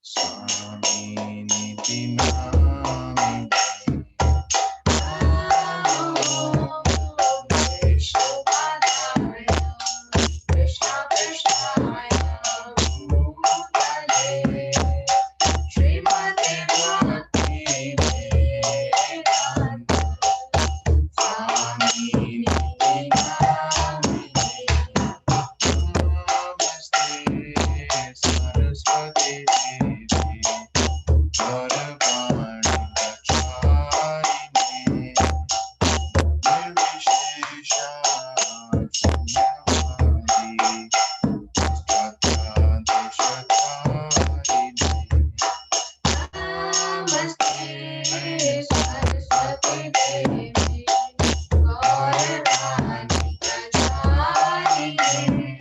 Swami Niti Nami Saraswati Devi Gauravaani Charini Nirvishesha Shunyavadi Tadadeshatharini Namaste Saraswati Devi Gauravaani Charini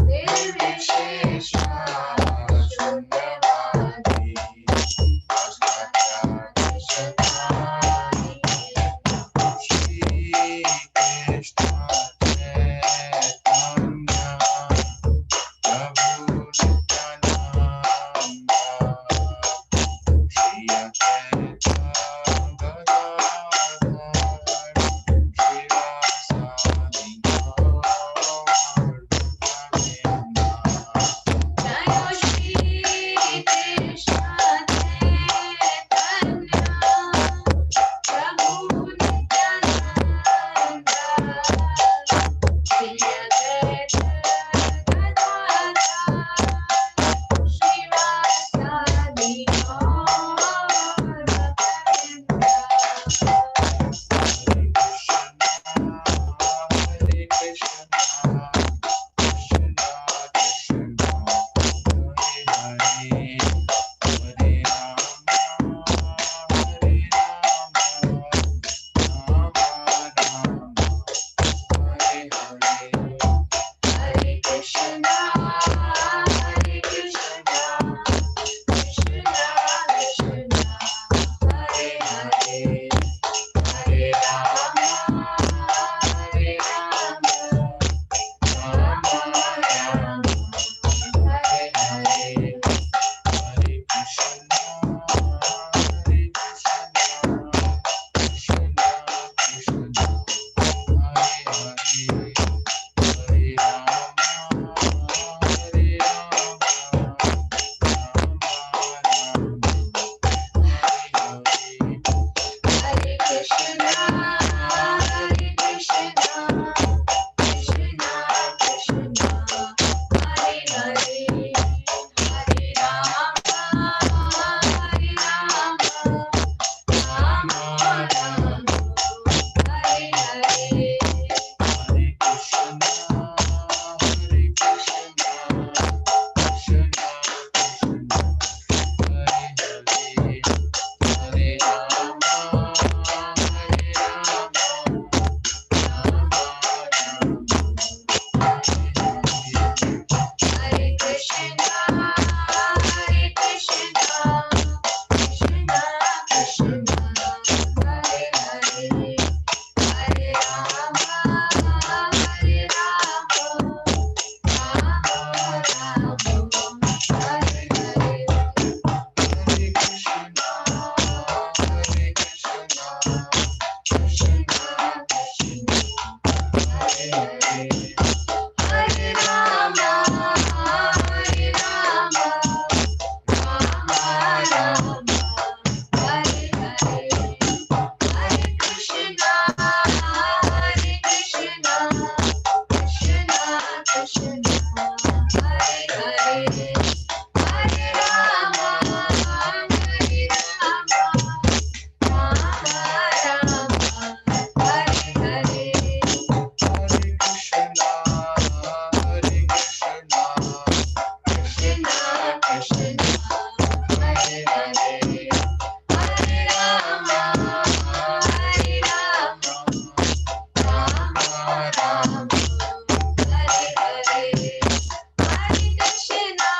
Nirvishesha Shunyavadi Shri Krishna Chaitanya Prabhu Nityananda Shri Advaita Gadadhar Shivasadi Gaur Bhaktavinda Jai Shri Krishna Chaitanya Prabhu Nityananda Shri Advaita Gadadhar Shivasadi Gaur Bhaktavinda Hare Krishna Krishna Krishna Hare Hare Hare Rama Hare Rama Rama Rama Hare Hare Hare Krishna Hare Krishna Krishna Krishna Hare Hare Hare Rama Hare Rama Rama Rama Hare Hare Hare Krishna Hare Krishna Krishna Krishna Hare Hare Hare Rama Hare Rama Hare Krishna Hare Krishna Krishna Krishna Hare Hare Hare Rama Hare Rama Rama Rama Hare Hare Hare Krishna Hare Krishna Krishna Krishna Hare Hare Hare Rama Hare Rama Rama Rama Hare Krishna Hare Krishna Krishna Krishna Hare Hare Hare Rama Hare Rama Rama Rama Hare Hare Hare Krishna Hare Krishna Krishna Krishna Hare Hare Hare Rama Hare Rama Rama Rama Hare Hare Hare Krishna Hare Krishna Krishna Krishna Hare Hare Hare Rama Hare Rama Rama Rama Hare Hare Hare Krishna Hare Krishna Krishna Krishna Hare Hare Hare Rama Hare Rama Rama Rama Hare Hare Hare Krishna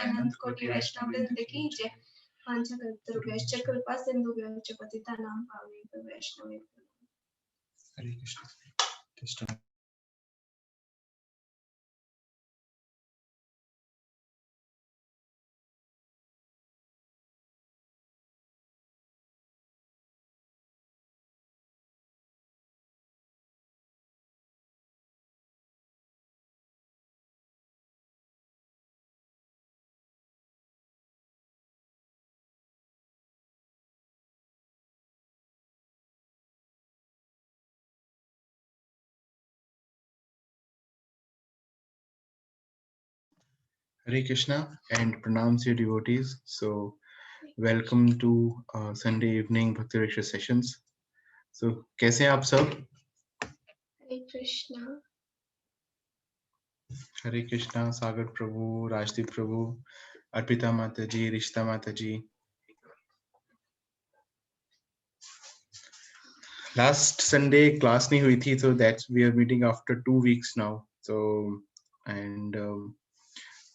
अनंत कोटि वैष्णव वृंद की जय। पांचकल्पतरुभ्यश्च कृपा सिंधुभ्यश्च पतितानां पावनेभ्यो वैष्णवेभ्यो Hare Krishna. Just a Hare Krishna and pranams your devotees. So, welcome to Sunday evening Bhakti Raksha sessions. So, कैसे हैं आप सब? Hare Krishna. हरे कृष्णा, सागर प्रभु, राजदीप प्रभु, अर्पिता माता जी, रिश्ता माता जी. Last Sunday class नहीं हुई थी, so that's we are meeting after 2 weeks now. So and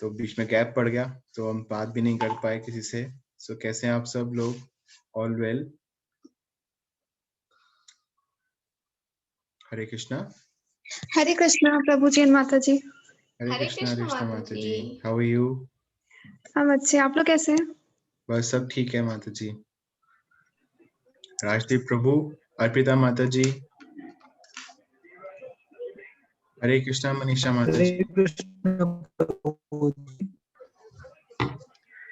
तो बीच में गैप पड़ गया, तो हम बात भी नहीं कर पाए किसी से. So कैसे हैं आप सब लोग? All well? हरे कृष्णा. हरे कृष्णा प्रभु जी एंड माता जी. हरे हरे कृष्णा कृष्णा रिश्ता माता माता जी. जी. How are you? हम अच्छे, आप लोग कैसे हैं? बस सब ठीक है माता जी. राजदीप प्रभु, अर्पिता माता जी. हरे कृष्णा मनीषा माता जी.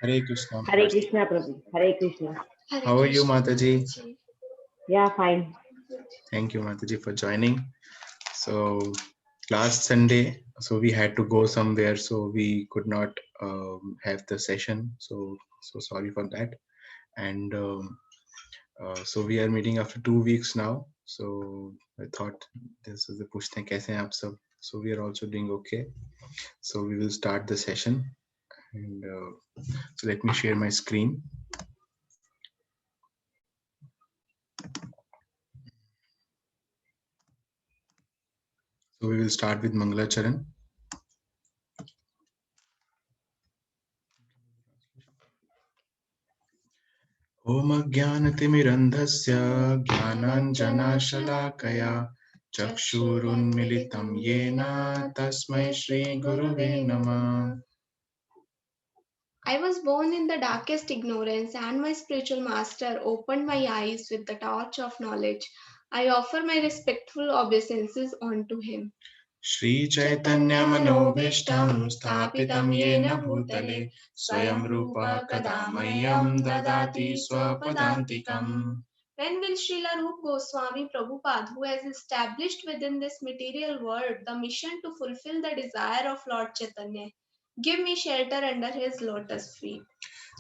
Hare Krishna. Hare Krishna, Prabhu. Hare Krishna. Hare How are you, Krishna, Mataji? Ji. Yeah, fine. Thank you, Mataji, for joining. So last Sunday, so we had to go somewhere, so we could not have the session. So sorry for that. And so we are meeting after 2 weeks now. So I thought this is the pushte kaise hain aap sab. So we are also doing okay. So we will start the session. And so let me share my screen. So we will start with Mangala Charan. Om Jnanatimirandhasya Jnananjanashalaakaya Chakshurunmilitam Yena Tasmai Shri Gurave Namah. I was born in the darkest ignorance, and my spiritual master opened my eyes with the torch of knowledge. I offer my respectful obeisances unto him. Shri Chaitanya Manobhishtam Sthapitam Yena Bhutale Swayam Rupa Kadamayam Dadati Swapadantikam. When will Srila Rupa Goswami Prabhupada, who has established within this material world the mission to fulfill the desire of Lord Chaitanya, give me shelter under his lotus feet?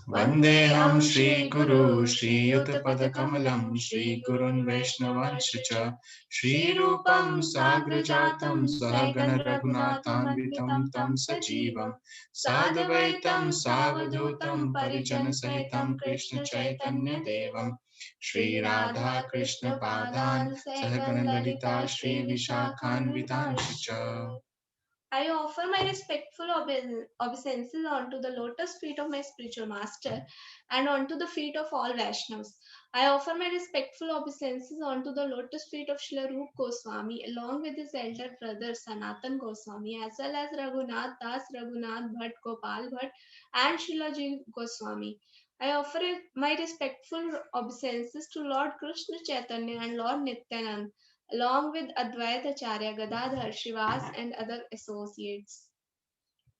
Vandeham Shri Guru Shri Yuta Kamalam Shri Gurun Vaishnavansh Cha Shri Rupam Sagrajatam Sahagana Raghunatham Vitam Tam Sajivam Sadvaitam Savadhutam Parijana Sahitam Krishna Chaitanya Devam Shri Radha Krishna Padan Sahagana Lalita Shri Vishakhan Vitansh Cha. I offer my respectful obeisances onto the lotus feet of my spiritual master and onto the feet of all Vaishnavas. I offer my respectful obeisances onto the lotus feet of Srila Rupa Goswami along with his elder brother Sanatan Goswami as well as Raghunath Das, Raghunath Bhatt, Gopal Bhatt and Srila Jiv Goswami. I offer my respectful obeisances to Lord Krishna Chaitanya and Lord Nityanand along with Advaita Acharya, Gadadhar, Shivas, and other associates.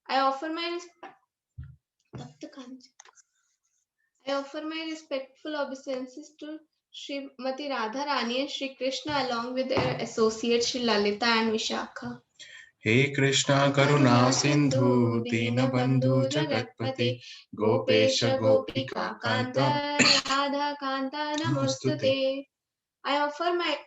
I offer my respectful obeisances to Srimati Radharani and Sri Krishna along with their associates Sri Lalita and Vishakha. He Krishna Karuna Sindhu Dinabandhu Jagatpate Gopesha Gopika Kanta Radha Kanta Namostute. I offer my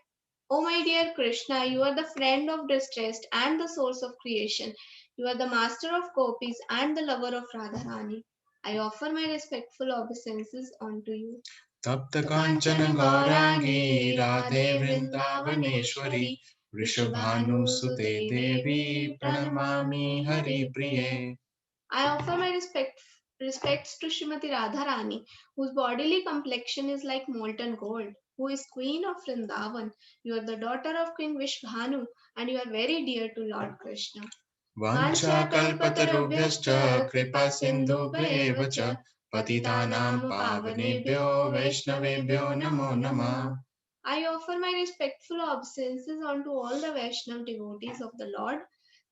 Oh my dear Krishna, you are the friend of distressed and the source of creation. You are the master of gopis and the lover of Radharani. I offer my respectful obeisances unto you. Tapta Kanchana Gaurangi Radhe Vrindavaneshwari Vrishabhanu Sute Devi Pranamami Hari Priye. I offer my respects to Srimati Radharani, whose bodily complexion is like molten gold. who is Queen of Vrindavan. You are the daughter of Queen Vishbhanu, and you are very dear to Lord Krishna. Vanchakalpatarubhyascha kripa sindhubhyev cha patitanam pavanebhyo vaishnavebhyo namo namah. I offer my respectful obeisances unto all the Vaishnav devotees of the Lord.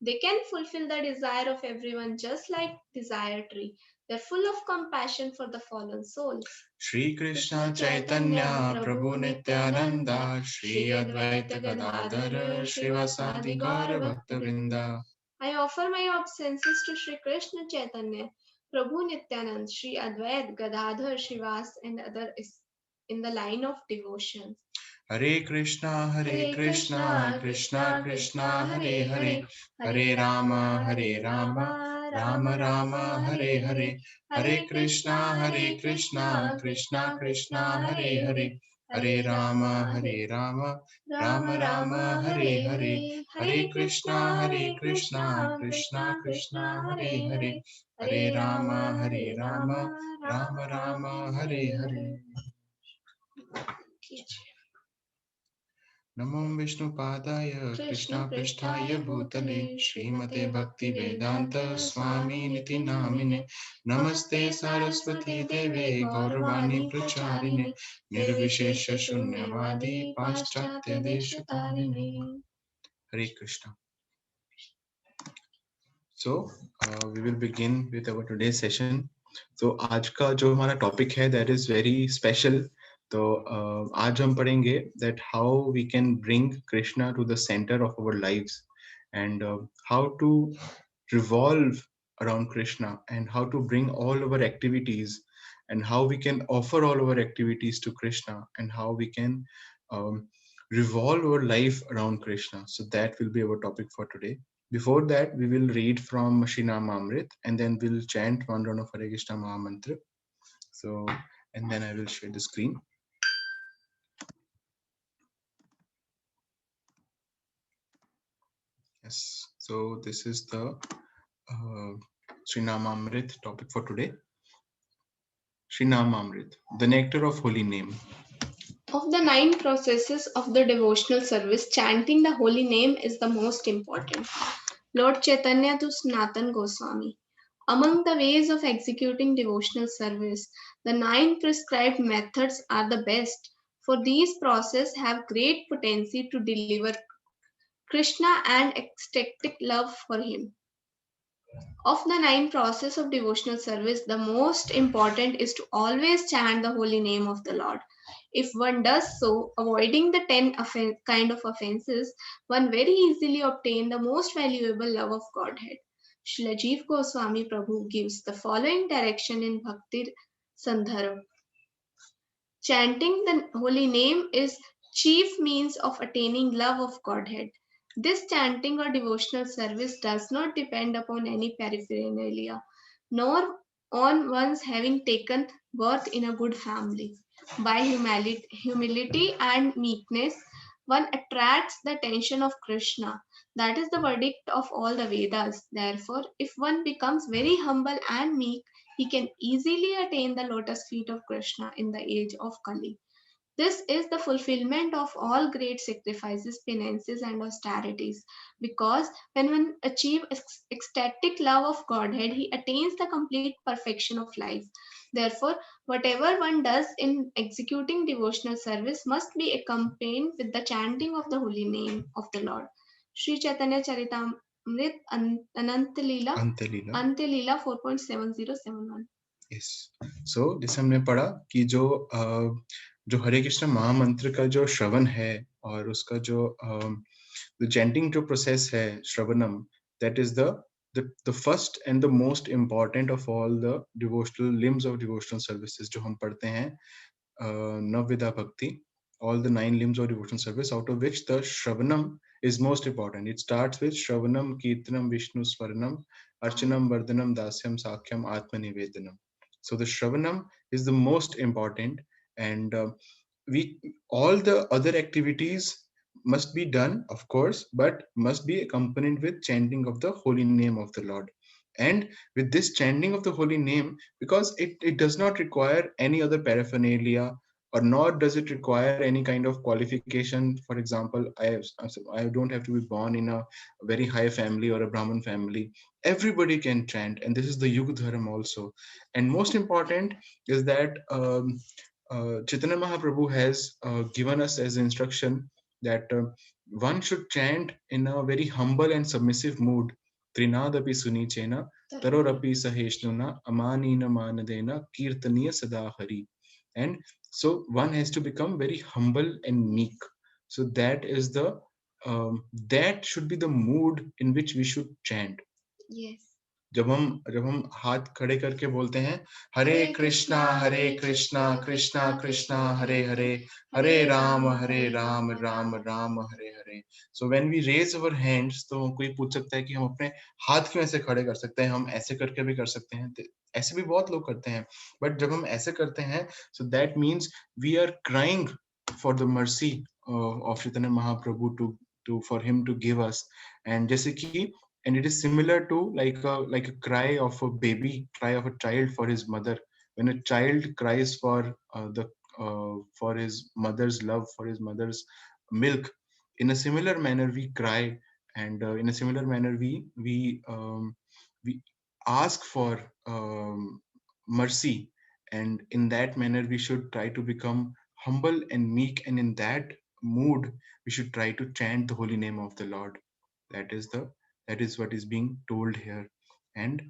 They can fulfill the desire of everyone just like desire tree. They're full of compassion for the fallen souls. Shri Krishna Chaitanya Prabhu Nityananda Shri Advaita Gadadhara Srivasadi Gaura Bhaktavinda. I offer my obeisances to Shri Krishna Chaitanya, Prabhu Nityanand, Shri Advait, Gadadhar, Srivas, and others in the line of devotion. Hare Krishna, Krishna Krishna, Hare Hare, Hare Rama, Rama Rama, Hare Hare, Hare Krishna, Krishna Krishna, Hare Hare, Hare Rama, Rama Rama, Hare Hare, Hare Krishna, Krishna Krishna, Hare Hare, Hare Rama, Rama Rama, Hare Hare. Namo Vishnu Padaya Krishna Pristhaya Bhutale Srimate Bhakti Vedanta Swami Niti Namine Namaste Saraswati Deve Gauravani Pracharine Nirvishesha Shunyavadi Paschatya Deshatarine. Hare Krishna. So we will begin with our today's session. So आज का जो हमारा topic है that is very special. तो आज हम पढ़ेंगे that how we can bring Krishna to the center of our lives and how to revolve around Krishna and how to bring all our activities and how we can offer all our activities to Krishna and how we can revolve our life around Krishna. So that will be our topic for today. Before that, we will read from Srinamamrit and then we'll chant one round of Hare Krishna Maha Mantra. So, and then I will share the screen. Yes, so this is the Srinamamrit topic for today. Srinamamrit, the nectar of holy name. Of the 9 processes of the devotional service, chanting the holy name is the most important. Lord Chaitanya to Sanatan Goswami. Among the ways of executing devotional service, the 9 prescribed methods are the best, for these processes have great potency to deliver Krishna and ecstatic love for him. Of the 9 processes of devotional service, the most important is to always chant the holy name of the Lord. If one does so, avoiding the 10 kind of offenses, one very easily obtain the most valuable love of Godhead. Srila Jeev Goswami Prabhu gives the following direction in Bhakti Sandhara. Chanting the holy name is chief means of attaining love of Godhead. This chanting or devotional service does not depend upon any paraphernalia, nor on one's having taken birth in a good family. By humility and meekness, one attracts the attention of Krishna. That is the verdict of all the Vedas. Therefore, if one becomes very humble and meek, he can easily attain the lotus feet of Krishna in the age of Kali. This is the fulfillment of all great sacrifices, penances, and austerities. Because when one achieves ecstatic love of Godhead, he attains the complete perfection of life. Therefore, whatever one does in executing devotional service must be accompanied with the chanting of the holy name of the Lord. Sri Chaitanya Charitamrit Anantalila 4.7071. Yes. So जैसे हमने पढ़ा कि जो हरे कृष्ण महामंत्र का जो श्रवण है और उसका जो chanting जो process है श्रवणम, that is the first and the most important of all the devotional limbs of devotional services जो हम पढ़ते हैं Navvidha Bhakti, all the 9 limbs of devotional service, out of which the Shravanam is most important. It starts with Shravanam, Kirtanam, Vishnu Svaranam, Archanam, Vardhanam, Dasyam, Sakhyam, Atmanivedanam. So the Shravanam is the most important, and all the other activities must be done, of course, but must be accompanied with chanting of the holy name of the Lord. And with this chanting of the holy name, because it does not require any other paraphernalia or nor does it require any kind of qualification. For example, I don't have to be born in a very high family or a Brahmin family. Everybody can chant, and this is the Yuga Dharam also. And most important is that Chaitanya Mahaprabhu has given us as instruction that one should chant in a very humble and submissive mood. Trinadapi sunichena tarorapi saheshnuna amanina manadena kirtaniya sadahari. And so one has to become very humble and meek. So that is the that should be the mood in which we should chant. Yes. जब हम हाथ खड़े करके बोलते हैं हरे Krishna Krishna Krishna Hare Hare Hare Ram Ram Ram Hare Hare. So when we raise our hands, तो कोई पूछ सकता है कि हम अपने हाथ क्यों ऐसे खड़े कर सकते हैं, हम ऐसे करके भी कर सकते हैं, ऐसे भी बहुत लोग करते हैं. बट जब हम ऐसे करते हैं, so that means we are crying for the mercy of Chaitanya Mahaprabhu to for him to give us. And जैसे कि and it is similar to like a cry of a baby, cry of a child for his mother. When a child cries for for his mother's love, for his mother's milk, in a similar manner we cry, and in a similar manner we ask for mercy, and in that manner we should try to become humble and meek, and in that mood we should try to chant the holy name of the Lord. That is what is being told here. And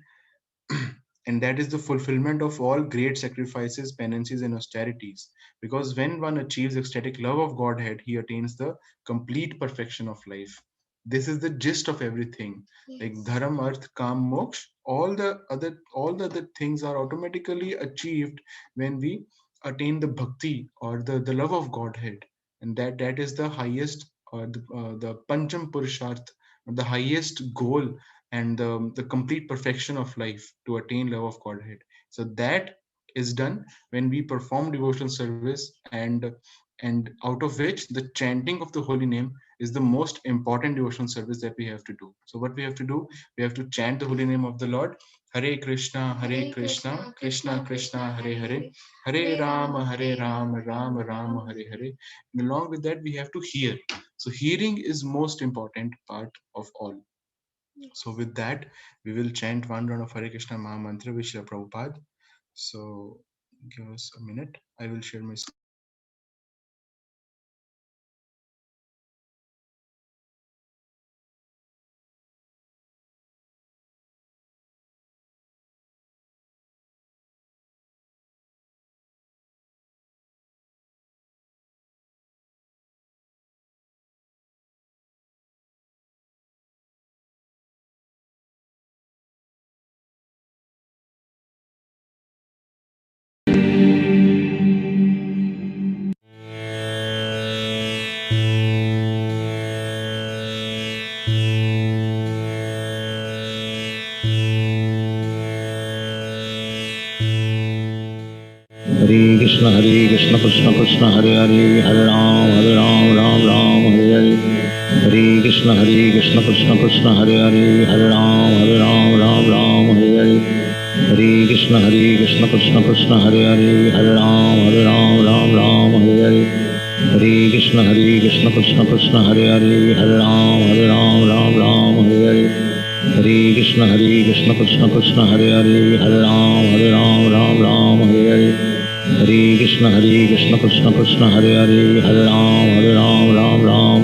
and that is the fulfillment of all great sacrifices, penances, and austerities, because when one achieves ecstatic love of Godhead, he attains the complete perfection of life. This is the gist of everything. Yes. Like dharam, arth, kam, moksha, all the other things are automatically achieved when we attain the bhakti, or the love of Godhead. And that is the highest, or the pancham purusharth, the highest goal, and the complete perfection of life, to attain love of Godhead. So that is done when we perform devotional service, and out of which the chanting of the holy name is the most important devotional service that we have to do. So what we have to do, we have to chant the holy name of the Lord. Hare Krishna Krishna Krishna Hare Hare, Hare Ram Ram Ram Hare Hare. And along with that we have to hear. So hearing is most important part of all. So with that, we will chant one round of Hare Krishna Maha Mantra with Srila Prabhupada. So give us a minute. I will share my screen. Hare Krishna Krishna Krishna Hare Hare Hare Ram Ram Ram Hare Hare Hare Krishna Krishna Krishna Hare Hare Hare Ram Ram Hare Hare Hare Krishna Krishna Krishna Hare Hare Hare Ram Hare Hare Hare Krishna Krishna Krishna Hare Hare Hare Ram Hare Hare Hare Krishna Krishna Krishna Hare Hare Hare Ram Hare Hare Hare Krishna Krishna Krishna Hare Hare Hare Ram Hare Hare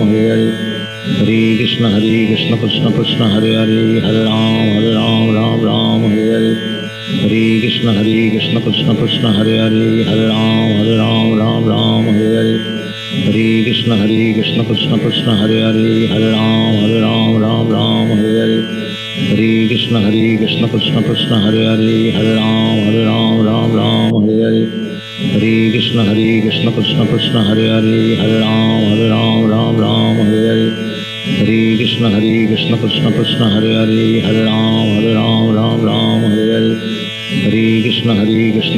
Hare Krishna Krishna Krishna Hare Hare Hare Ram Hare Hare Hare Krishna Krishna Krishna Hare Hare Hare Ram Hare Hare Hare Krishna Krishna Krishna Hare Hare Hare Ram Hare Hare Hare Krishna Krishna Krishna Hare Hare Hare Ram Hare Hare Hare Krishna Krishna Krishna Hare Hare Hare Ram Hare Hare Hare Krishna Krishna Krishna Hare Hare Hare Ram Hare Hare Hare Krishna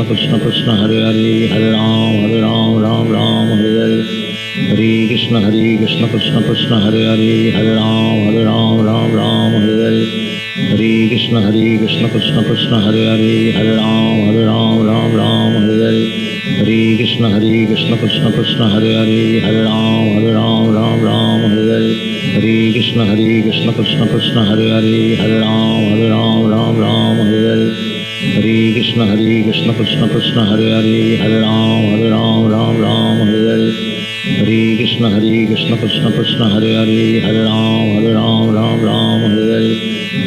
Krishna Krishna Hare Hare Hare Ram Hare Hare Hare Krishna Krishna Krishna Hare Hare Hare Ram Hare Hare Hare Hare Krishna Krishna Krishna Hare Hare Hare Ram Ram Ram Hare Hare Hare Krishna Krishna Krishna Hare Hare Hare Ram Ram Ram Hare Hare Hare Krishna Krishna Krishna Hare Hare Hare Ram Ram Hare Hare Hare Krishna Krishna Krishna Hare Hare Hare Ram Hare Hare Hare Krishna Krishna Krishna Hare Hare Hare Ram Hare Hare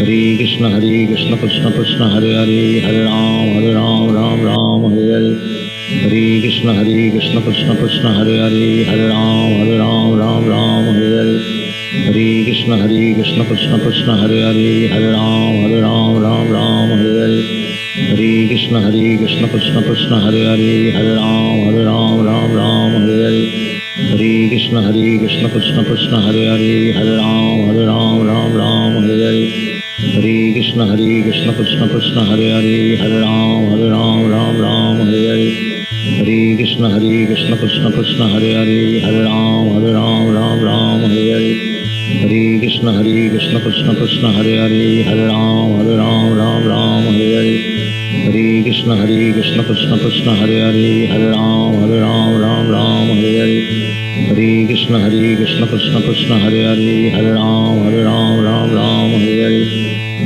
Hare Krishna Krishna Krishna Hare Hare Hare Ram Hare Hare Hare Krishna Krishna Krishna Krishna Hare Hare Hare Ram Hare Hare Hare Krishna Krishna Krishna Krishna Hare Hare Hare Ram Hare Hare Hare Krishna Krishna Krishna Krishna Hare Hare Hare Ram Hare Hare Hare Krishna Krishna Krishna Krishna Hare Hare Hare Ram Hare Hare Hare Krishna Krishna Krishna Hare Hare Hare Ram Hare Hare Hare Krishna Krishna Krishna Krishna Hare Hare Hare Ram Hare Hare Hare Krishna Krishna Krishna Krishna Hare Hare Hare Ram Hare Hare Hare Krishna Krishna Krishna Krishna Hare Hare Hare Ram Hare Hare Hare Krishna Krishna Krishna Krishna Hare Hare Hare Ram Hare Hare Hare Krishna Krishna Krishna Krishna Hare Hare Hare Ram Hare Hare Hare Krishna Krishna Krishna Krishna Hare Hare Hare Ram Hare Hare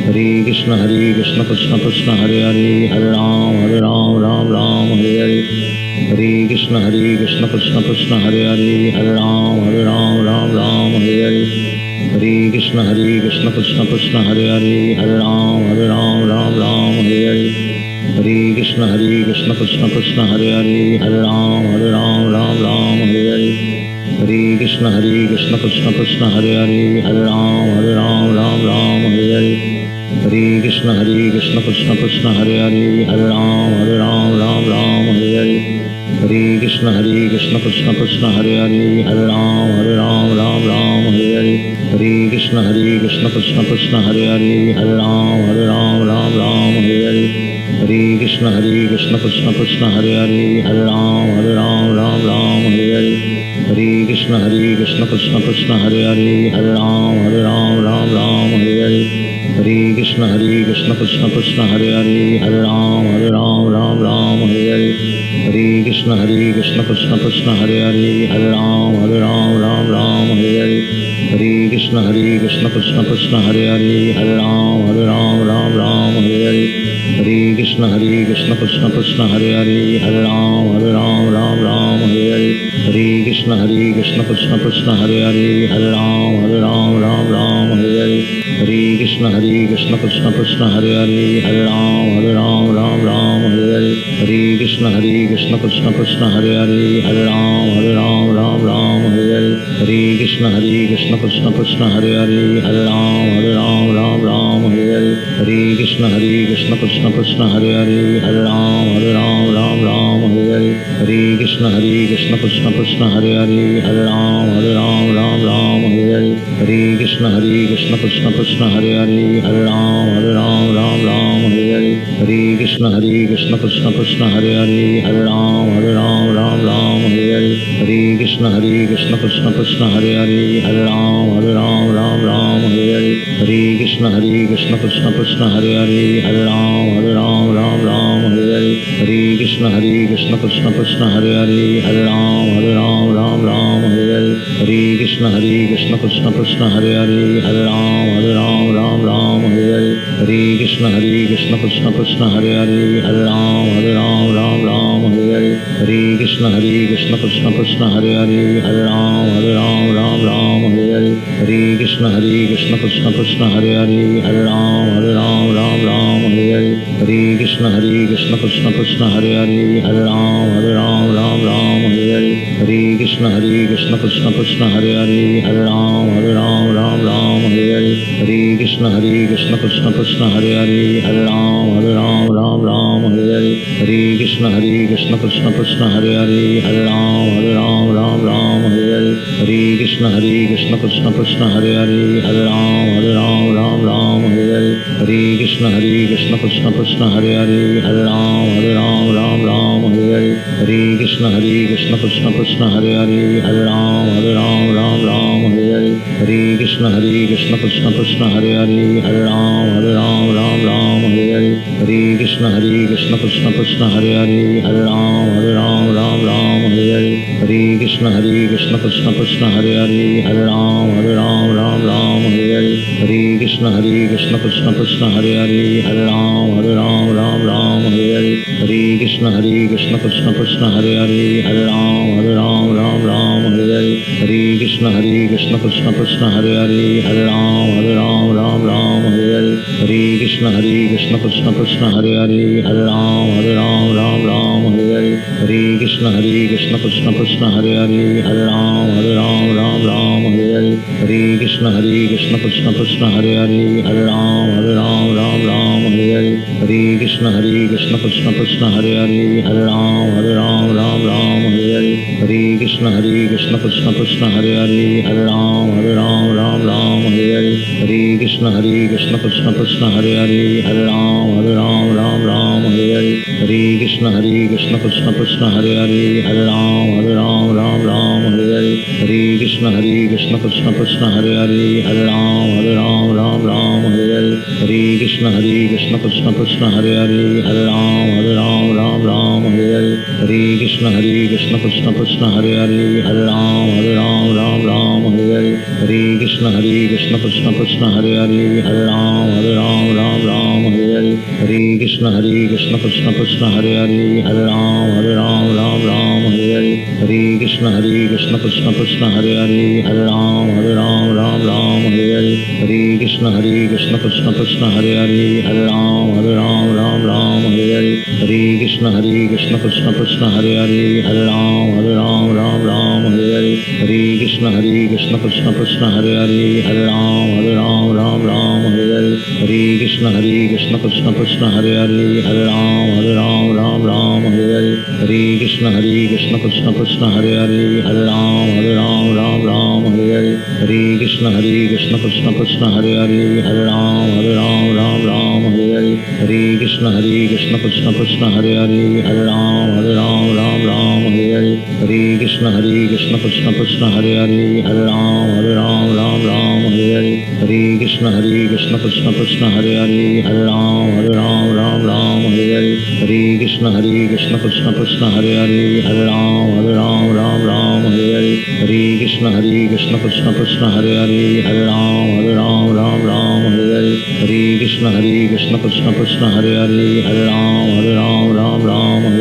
Hare Krishna Krishna Krishna Krishna Hare Hare Hare Ram Hare Hare Hare Krishna Krishna Krishna Krishna Hare Hare Hare Ram Hare Hare Hare Krishna Krishna Krishna Krishna Hare Hare Hare Ram Hare Hare Hare Krishna Krishna Krishna Krishna Hare Hare Hare Ram Hare Hare Hare Krishna Krishna Krishna Krishna Hare Hare Hare Ram Hare Hare Hare Krishna Krishna Krishna Krishna Hare Hare Hare Ram Hare Hare Hare Krishna Krishna Krishna Krishna Hare Hare Hare Ram Hare Hare Hare Krishna Krishna Krishna Krishna Hare Hare Hare Ram Hare Hare Hare Krishna Krishna Krishna Krishna Hare Hare Hare Ram Hare Hare Hare Krishna Krishna Krishna Krishna Hare Hare Hare Ram Hare Hare Hare Krishna Krishna Krishna Krishna Hare Hare Hare Ram Hare Hare Hare Krishna Krishna Krishna Krishna Hare Hare Hare Ram Hare Hare Hare Krishna Krishna Krishna Krishna Hare Hare Hare Ram Hare Hare Hare Krishna Krishna Krishna Krishna Hare Hare Hare Ram Hare Hare Hare Krishna Krishna Krishna Krishna Hare Hare Hare Ram Hare Hare Hare Krishna Krishna Krishna Krishna Hare Hare Hare Ram Hare Hare Hare Krishna Krishna Krishna Krishna Hare Hare Hare Ram Hare Hare Hare Krishna Krishna Krishna Krishna Hare Hare Hare Ram Hare Hare Hare Krishna Krishna Krishna Krishna Hare Hare Hare Ram Hare Hare Hare Krishna Krishna Krishna Krishna Hare Hare Hare Ram Hare Hare Hare Krishna Krishna Krishna Krishna Hare Hare Hare Ram Hare Hare Hare Krishna Krishna Krishna Krishna Hare Hare Hare Ram Hare Hare Hare Krishna Krishna Krishna Krishna Hare Hare Hare Ram Hare Hare Hare Krishna Krishna Krishna Krishna Hare Hare Hare Ram Hare Hare Hare Krishna Krishna Krishna Krishna Hare Hare Hare Ram Hare Hare Hare Krishna Krishna Krishna Krishna Hare Hare Hare Ram Hare Hare Hare Krishna Krishna Krishna Krishna Hare Hare Hare Ram Hare Hare Hare Krishna Krishna Krishna Krishna Hare Hare Hare Ram Hare Hare Hare Krishna Krishna Krishna Krishna Hare Hare Hare Ram Hare Hare Hare Krishna Krishna Krishna Krishna Hare Hare Hare Ram Hare Hare Hare Krishna Krishna Krishna Krishna Hare Hare Hare Ram Hare Hare Hare Krishna Krishna Krishna Krishna Hare Hare Hare Ram Hare Hare Hare Krishna Krishna Krishna Krishna Hare Hare Hare Ram Hare Hare Hare Krishna Krishna Krishna Krishna Hare Hare Hare Ram Hare Hare Hare Krishna Krishna Krishna Krishna Hare Hare Hare Ram, Ram Ram, Hare Hare. Hare Krishna Krishna Krishna Hare Hare, Hare Ram, Ram Ram, Hare Hare. Hare Krishna Krishna Krishna Hare Hare, Hare Ram, Ram Ram, Hare Hare. Hare Krishna Krishna Krishna Hare Hare, Hare Ram, Ram Ram, Hare Hare. Hare Krishna Krishna Krishna Hare Hare, Hare Ram, Ram Ram, Hare Hare. Hare Krishna Krishna Krishna Hare Hare, Hare Ram, Ram Hare Hare. Hare Krishna Krishna Krishna Hare Hare, Hare Ram, Ram Hare Hare. Hare Krishna Krishna Krishna Hare Hare, Hare Ram, Ram Hare Hare. Hare Krishna Krishna Krishna Hare Hare, Hare Ram, Ram Hare Hare. Hare Krishna Krishna Krishna Hare Hare, Hare Ram, Ram Hare Hare. Hare Krishna Krishna Krishna Hare Hare, Hare Ram, Ram Hare Hare. Hare Krishna Krishna Krishna Hare Hare, Hare Ram, Ram Hare Hare. Hare Krishna Krishna Krishna Hare Hare, Hare Ram, Ram Hare Hare. Hare Krishna Krishna Krishna Hare Hare, Hare Ram, Ram Hare Hare. Hare Krishna Krishna Krishna Hare Hare, Hare Ram, Ram Hare Hare. Hare Krishna Krishna Krishna Hare Hare, Hare Ram, Ram Hare Hare. Hare Krishna Krishna Krishna Hare Hare, Hare Ram, Ram Hare Hare. Hare Krishna Krishna Krishna Hare Hare, Hare Ram, Ram Hare Hare. Hare Krishna Krishna Krishna Hare Hare, Hare Ram, Ram Hare Hare. Hare Krishna Krishna Krishna Hare Hare, Hare Ram, Ram Hare Hare. Hare Krishna Krishna Krishna Hare Hare, Hare Ram, Ram Hare Hare. Hare Krishna Krishna Krishna Hare Hare, Hare Ram, Ram Hare Hare. Hare Krishna Krishna Krishna Hare Hare, Hare Ram, Ram Hare Hare. Hare Krishna Krishna Krishna Hare Hare, Hare Ram, Ram Hare Hare. Hare Krishna Krishna Krishna Hare Hare, Hare Ram, Ram Hare Hare. Hare Krishna Krishna Krishna Hare Hare, Hare Ram, Ram Hare Hare. Hare Krishna Krishna Krishna Hare Hare, Hare Ram, Ram Hare Hare. Hare Krishna Krishna Krishna Hare Hare, Hare Ram, Ram Hare Hare. Hare Krishna Krishna Krishna Hare Hare, Hare Ram, Ram Hare Hare. Hare Krishna Krishna Krishna Hare Hare, Hare Ram, Ram Hare Hare. Hare Krishna Krishna Krishna Hare Hare, Hare Ram, Ram Hare Hare. Hare Krishna Krishna Krishna Hare Hare, Hare Ram, Ram Hare Hare. Hare Krishna Krishna Krishna Hare Hare, Hare Ram, Ram Hare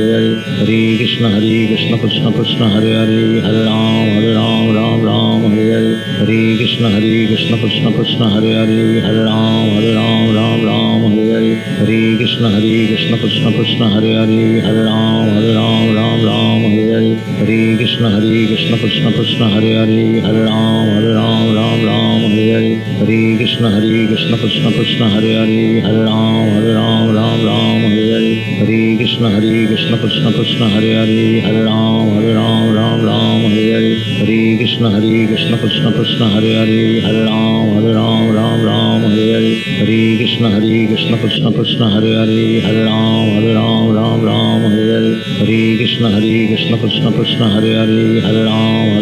Hare. Hare Krishna Krishna Krishna Hare Hare, Hare Ram, Ram Hare Hare. Hare Krishna Krishna Krishna Hare Hare, Hare Ram, Ram Hare Hare. Hare Krishna Krishna Krishna Hare Hare, Hare Ram, Ram Hare Hare. Hare Krishna Krishna Krishna Hare Hare, Hare Ram, Ram Hare Hare. Hare Krishna Krishna Krishna Hare Hare, Hare Ram, Ram Hare Hare. Hare Krishna Krishna Krishna Hare Hare, Hare Ram, Ram Hare Hare. Hare Krishna Krishna Krishna Hare Hare, Hare Ram,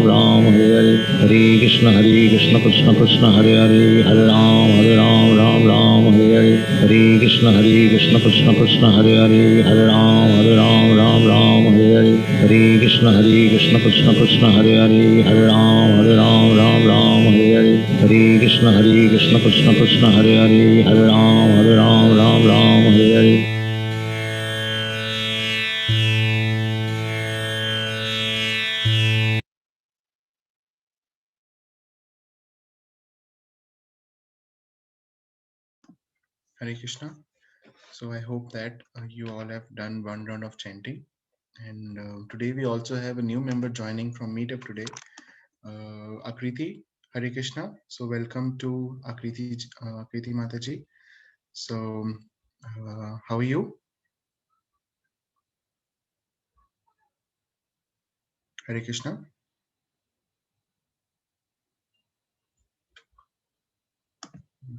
Ram Hare Hare. Hare Krishna Krishna Krishna Hare Hare, Hare Ram, Ram Hare Hare. Hare Krishna Krishna Krishna Hare Hare, Hare Ram, Ram Hare Hare. Hare Krishna Krishna Krishna Hare Hare, Hare Ram, Ram Hare Hare. Hare Krishna Krishna Krishna Hare Hare, Hare Ram, Ram Hare Hare. Hare Krishna. So I hope that you all have done one round of chanting. And today we also have a new member joining from Meetup today, Akriti. Hare Krishna. So welcome to Akriti Mataji. So how are you? Hare Krishna.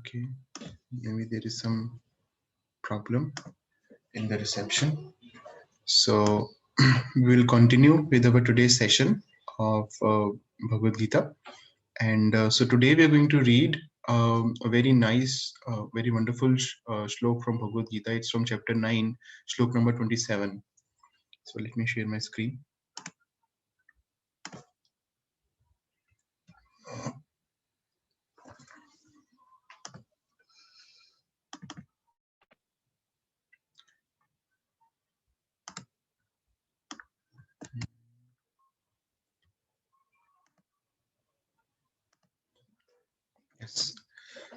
Okay, maybe there is some problem in the reception. So we will continue with our today's session of Bhagavad Gita. And so today we are going to read a very nice, very wonderful shlok from Bhagavad Gita. It's from chapter 9, shlok number 27. So let me share my screen. Yes.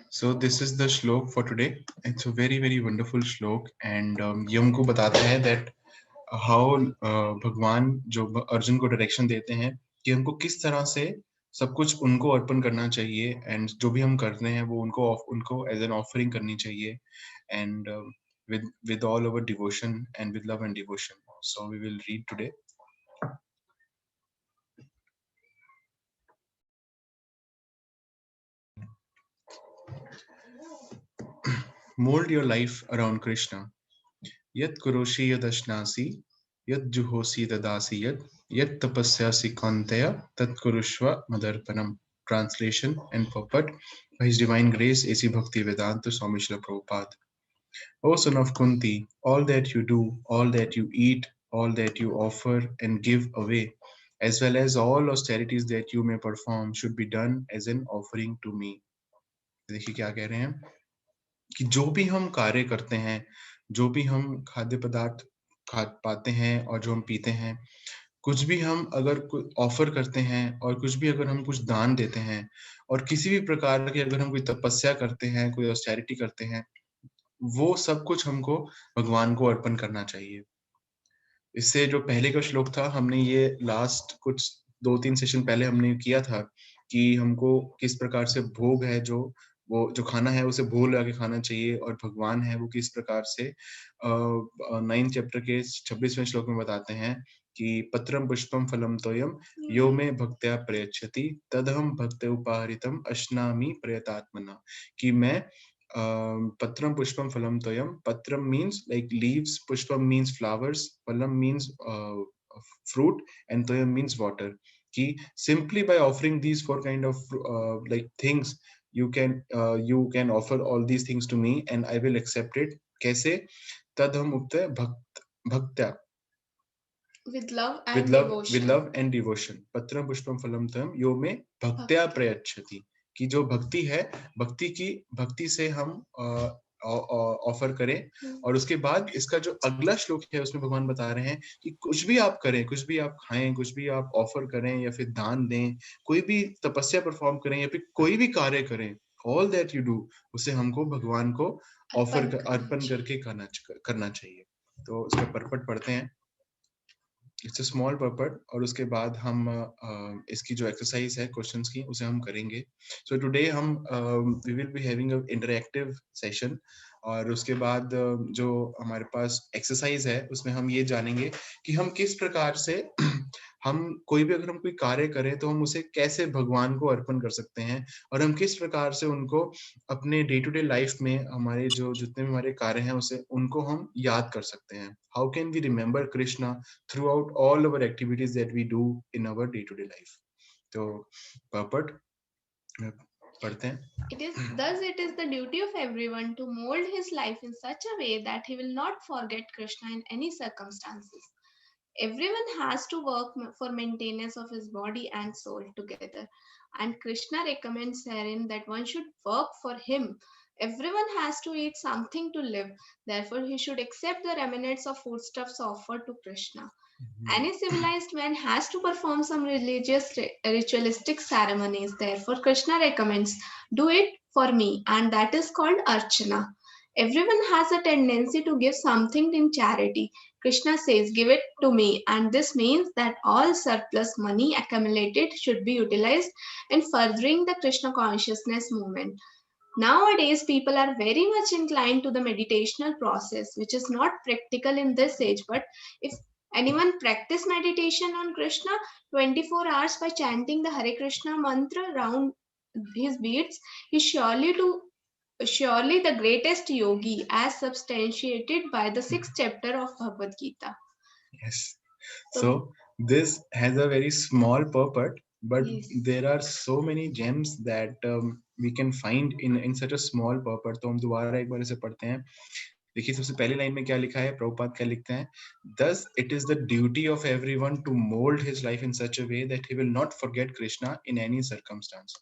So this is the shlok for today. It's a very very wonderful shlok, and ये हमको बताता है that how भगवान जो अर्जुन को direction देते हैं कि हमको किस तरह से सब कुछ उनको अर्पण करना चाहिए, एंड जो भी हम कर रहे हैं वो उनको एज एन ऑफरिंग करनी चाहिए, and with all our devotion and with love and devotion. So we will read today. Mold your life around Krishna. Yat kuroshi yadashnasi, yat juhosi dadasi yat tapasyasi kantaya tat kurushva madarpanam. Translation and purport by His Divine Grace A.C. Bhaktivedanta Swami Srila Prabhupada. O son of Kunti, all that you do, all that you eat, all that you offer and give away, as well as all austerities that you may perform, should be done as an offering to me. देखिए क्या कह रहे हैं कि जो भी हम कार्य करते हैं, जो भी हम खाद्य पदार्थ खा पाते हैं और जो हम पीते हैं, कुछ भी हम अगर ऑफर करते हैं और कुछ भी अगर हम कुछ दान देते हैं और किसी भी प्रकार की अगर हम कोई तपस्या करते हैं, कोई ऑस्टेरिटी करते हैं, वो सब कुछ हमको भगवान को अर्पण करना चाहिए। इससे जो पहले का श्लोक था, हमने ये लास्ट कुछ 2-3 सेशन पहले हमने किया था कि हमको किस प्रकार से भोग है वो जो खाना है उसे भोग लगा के खाना चाहिए, और भगवान है वो किस प्रकार से 9th चैप्टर के 26वें श्लोक में बताते हैं कि पत्रम पुष्पम फलम तोयम यो मे भक्त्या प्रयच्छति तदहम भक्त्या उपाहरितम अश्नामि प्रयतात्मना, कि मैं patram pushpam phalam toyam. Patram means like leaves, pushpam means flowers, phalam means fruit, and toyam means water. Ki simply by offering these 4 kind of like things, you can offer all these things to me and I will accept it. Kaise? Tadham upta bhaktya. With love and devotion. Patram pushpam phalam toyam yo me bhaktya prayachati. कि जो भक्ति है, भक्ति से हम offer करें। और उसके बाद इसका जो अगला श्लोक है उसमें भगवान बता रहे हैं कि कुछ भी आप करें, कुछ भी आप खाएं, कुछ भी आप ऑफर करें या फिर दान दें, कोई भी तपस्या परफॉर्म करें या फिर कोई भी कार्य करें, ऑल दैट यू डू, उसे हमको भगवान को अर्पण करके करना चाहिए। तो उसका पर्पट पढ़ते हैं। इट्स अ स्मॉल पर्पट, और उसके बाद हम इसकी जो एक्सरसाइज है क्वेश्चंस की उसे हम करेंगे। सो टुडे हम we will be having a interactive session, और उसके बाद जो हमारे पास एक्सरसाइज है उसमें हम ये जानेंगे कि हम किस प्रकार से हम अगर हम कोई कार्य करें तो हम उसे कैसे भगवान को अर्पण कर सकते हैं, और हम किस प्रकार से उनको अपने डे टू डे लाइफ में हमारे जो जितने भी हमारे कार्य हैं उनको हम याद कर सकते हैं। How can we remember Krishna throughout all our activities that we do in our day to day life. तो पर्पट पढ़ते हैं। It is the duty of everyone to mold his life in such a way that he will not forget Krishna in any circumstances. Everyone has to work for maintenance of his body and soul together, and Krishna recommends therein that one should work for him. Everyone has to eat something to live, therefore he should accept the remnants of foodstuffs offered to Krishna. Any civilized man has to perform some religious ritualistic ceremonies, therefore Krishna recommends, do it for me, and that is called archana. Everyone has a tendency to give something in charity. Krishna says, give it to me, and this means that all surplus money accumulated should be utilized in furthering the Krishna consciousness movement. Nowadays, people are very much inclined to the meditational process, which is not practical in this age, but if anyone practice meditation on Krishna 24 hours by chanting the Hare Krishna mantra round his beads, he surely the greatest yogi, as substantiated by the 6th chapter of Bhagavad Gita. Yes. So this has a very small purport, but yes, there are so many gems that we can find in such a small purport. तो हम दोबारा एक बार इसे पढ़ते हैं. देखिए सबसे पहली लाइन में क्या लिखा है, प्रभुपाद क्या लिखते हैं, thus it is the duty of everyone to mold his life in such a way that he will not forget Krishna in any circumstance.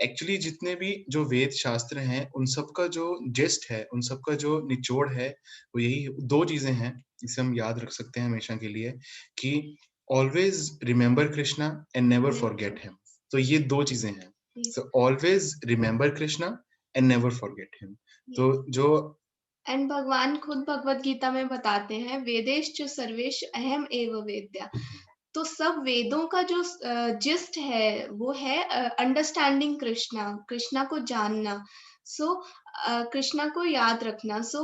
Actually जितने भी जो वेद शास्त्र हैं उन सब का जो जेस्ट है, उन सब का जो निचोड़ है, वो यही दो चीजें हैं जिसे हम याद रख सकते हैं हमेशा के लिए, कि always remember Krishna and never forget him. तो ये दो चीजें हैं. So always remember Krishna and never forget him. तो जो एंड भगवान खुद भगवत गीता में बताते हैं, वेदेश्च सर्वेश अहम एव वेद्या. तो सब वेदों का जो जिस्ट है वो है अंडरस्टैंडिंग कृष्णा, कृष्णा को जानना. सो कृष्णा को याद रखना. सो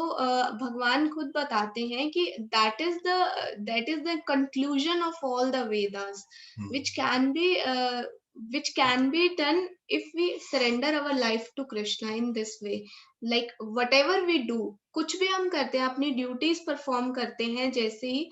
भगवान खुद बताते हैं कि that is the conclusion of all the Vedas, which can be done if we surrender our life to Krishna in this way. Like whatever we do, कुछ भी हम करते हैं, अपनी ड्यूटीज परफॉर्म करते हैं, जैसे ही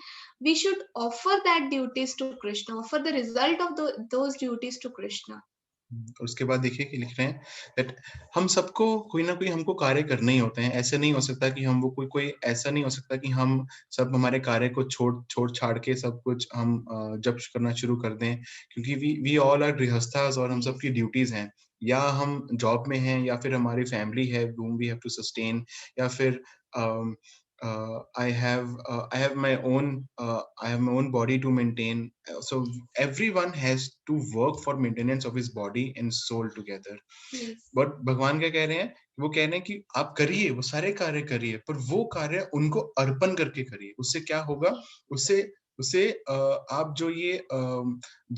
we should offer that duties to Krishna, offer the result of those duties to Krishna. और उसके बाद देखिए कि लिख रहे हैं that हम सबको कोई ना कोई हमको कार्य करने ही होते हैं. ऐसे नहीं हो सकता कि हम वो कोई ऐसा नहीं हो सकता कि हम सब हमारे कार्य को छोड़ छाड़ के सब कुछ हम जप करना शुरू कर दें, क्योंकि वी ऑल आर गृहस्थास और हम सबकी ड्यूटीज हैं. या हम जॉब में हैं, या फिर हमारी फैमिली है whom we have to sustain, या फिर I have my own body to maintain. So everyone has to work for maintenance of his body and soul together. Yes. But भगवान क्या कह रहे हैं, वो कह रहे हैं कि आप करिए, वो सारे कार्य करिए, पर वो कार्य उनको अर्पण करके करिए. उससे क्या होगा, उससे आप जो ये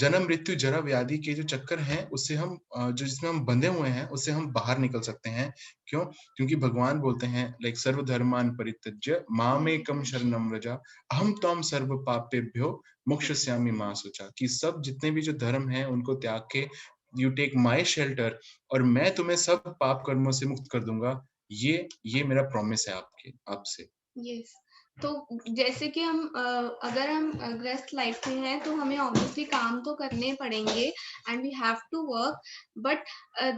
जन्म मृत्यु जरा व्याधि के जो चक्कर हैं, उससे हम जो जिसमें हम बंधे हुए हैं, उससे हम बाहर निकल सकते हैं. क्यों? क्योंकि भगवान बोलते हैं लाइक सर्वधर्मान परित्यज्य मामेकम शरणं व्रज अहम त्वां सर्व पापेभ्यो मोक्षयिष्यामि मा शुचा. कि सब जितने भी जो धर्म हैं उनको त्याग के यू टेक माय शेल्टर, और मैं तुम्हें सब पाप कर्मों से मुक्त कर दूंगा. ये मेरा प्रॉमिस है आपसे. Yes. तो जैसे कि हम अगर हम गृहस्थ लाइफ में हैं तो हमें ऑब्वियसली काम तो करने पड़ेंगे and we have to work, but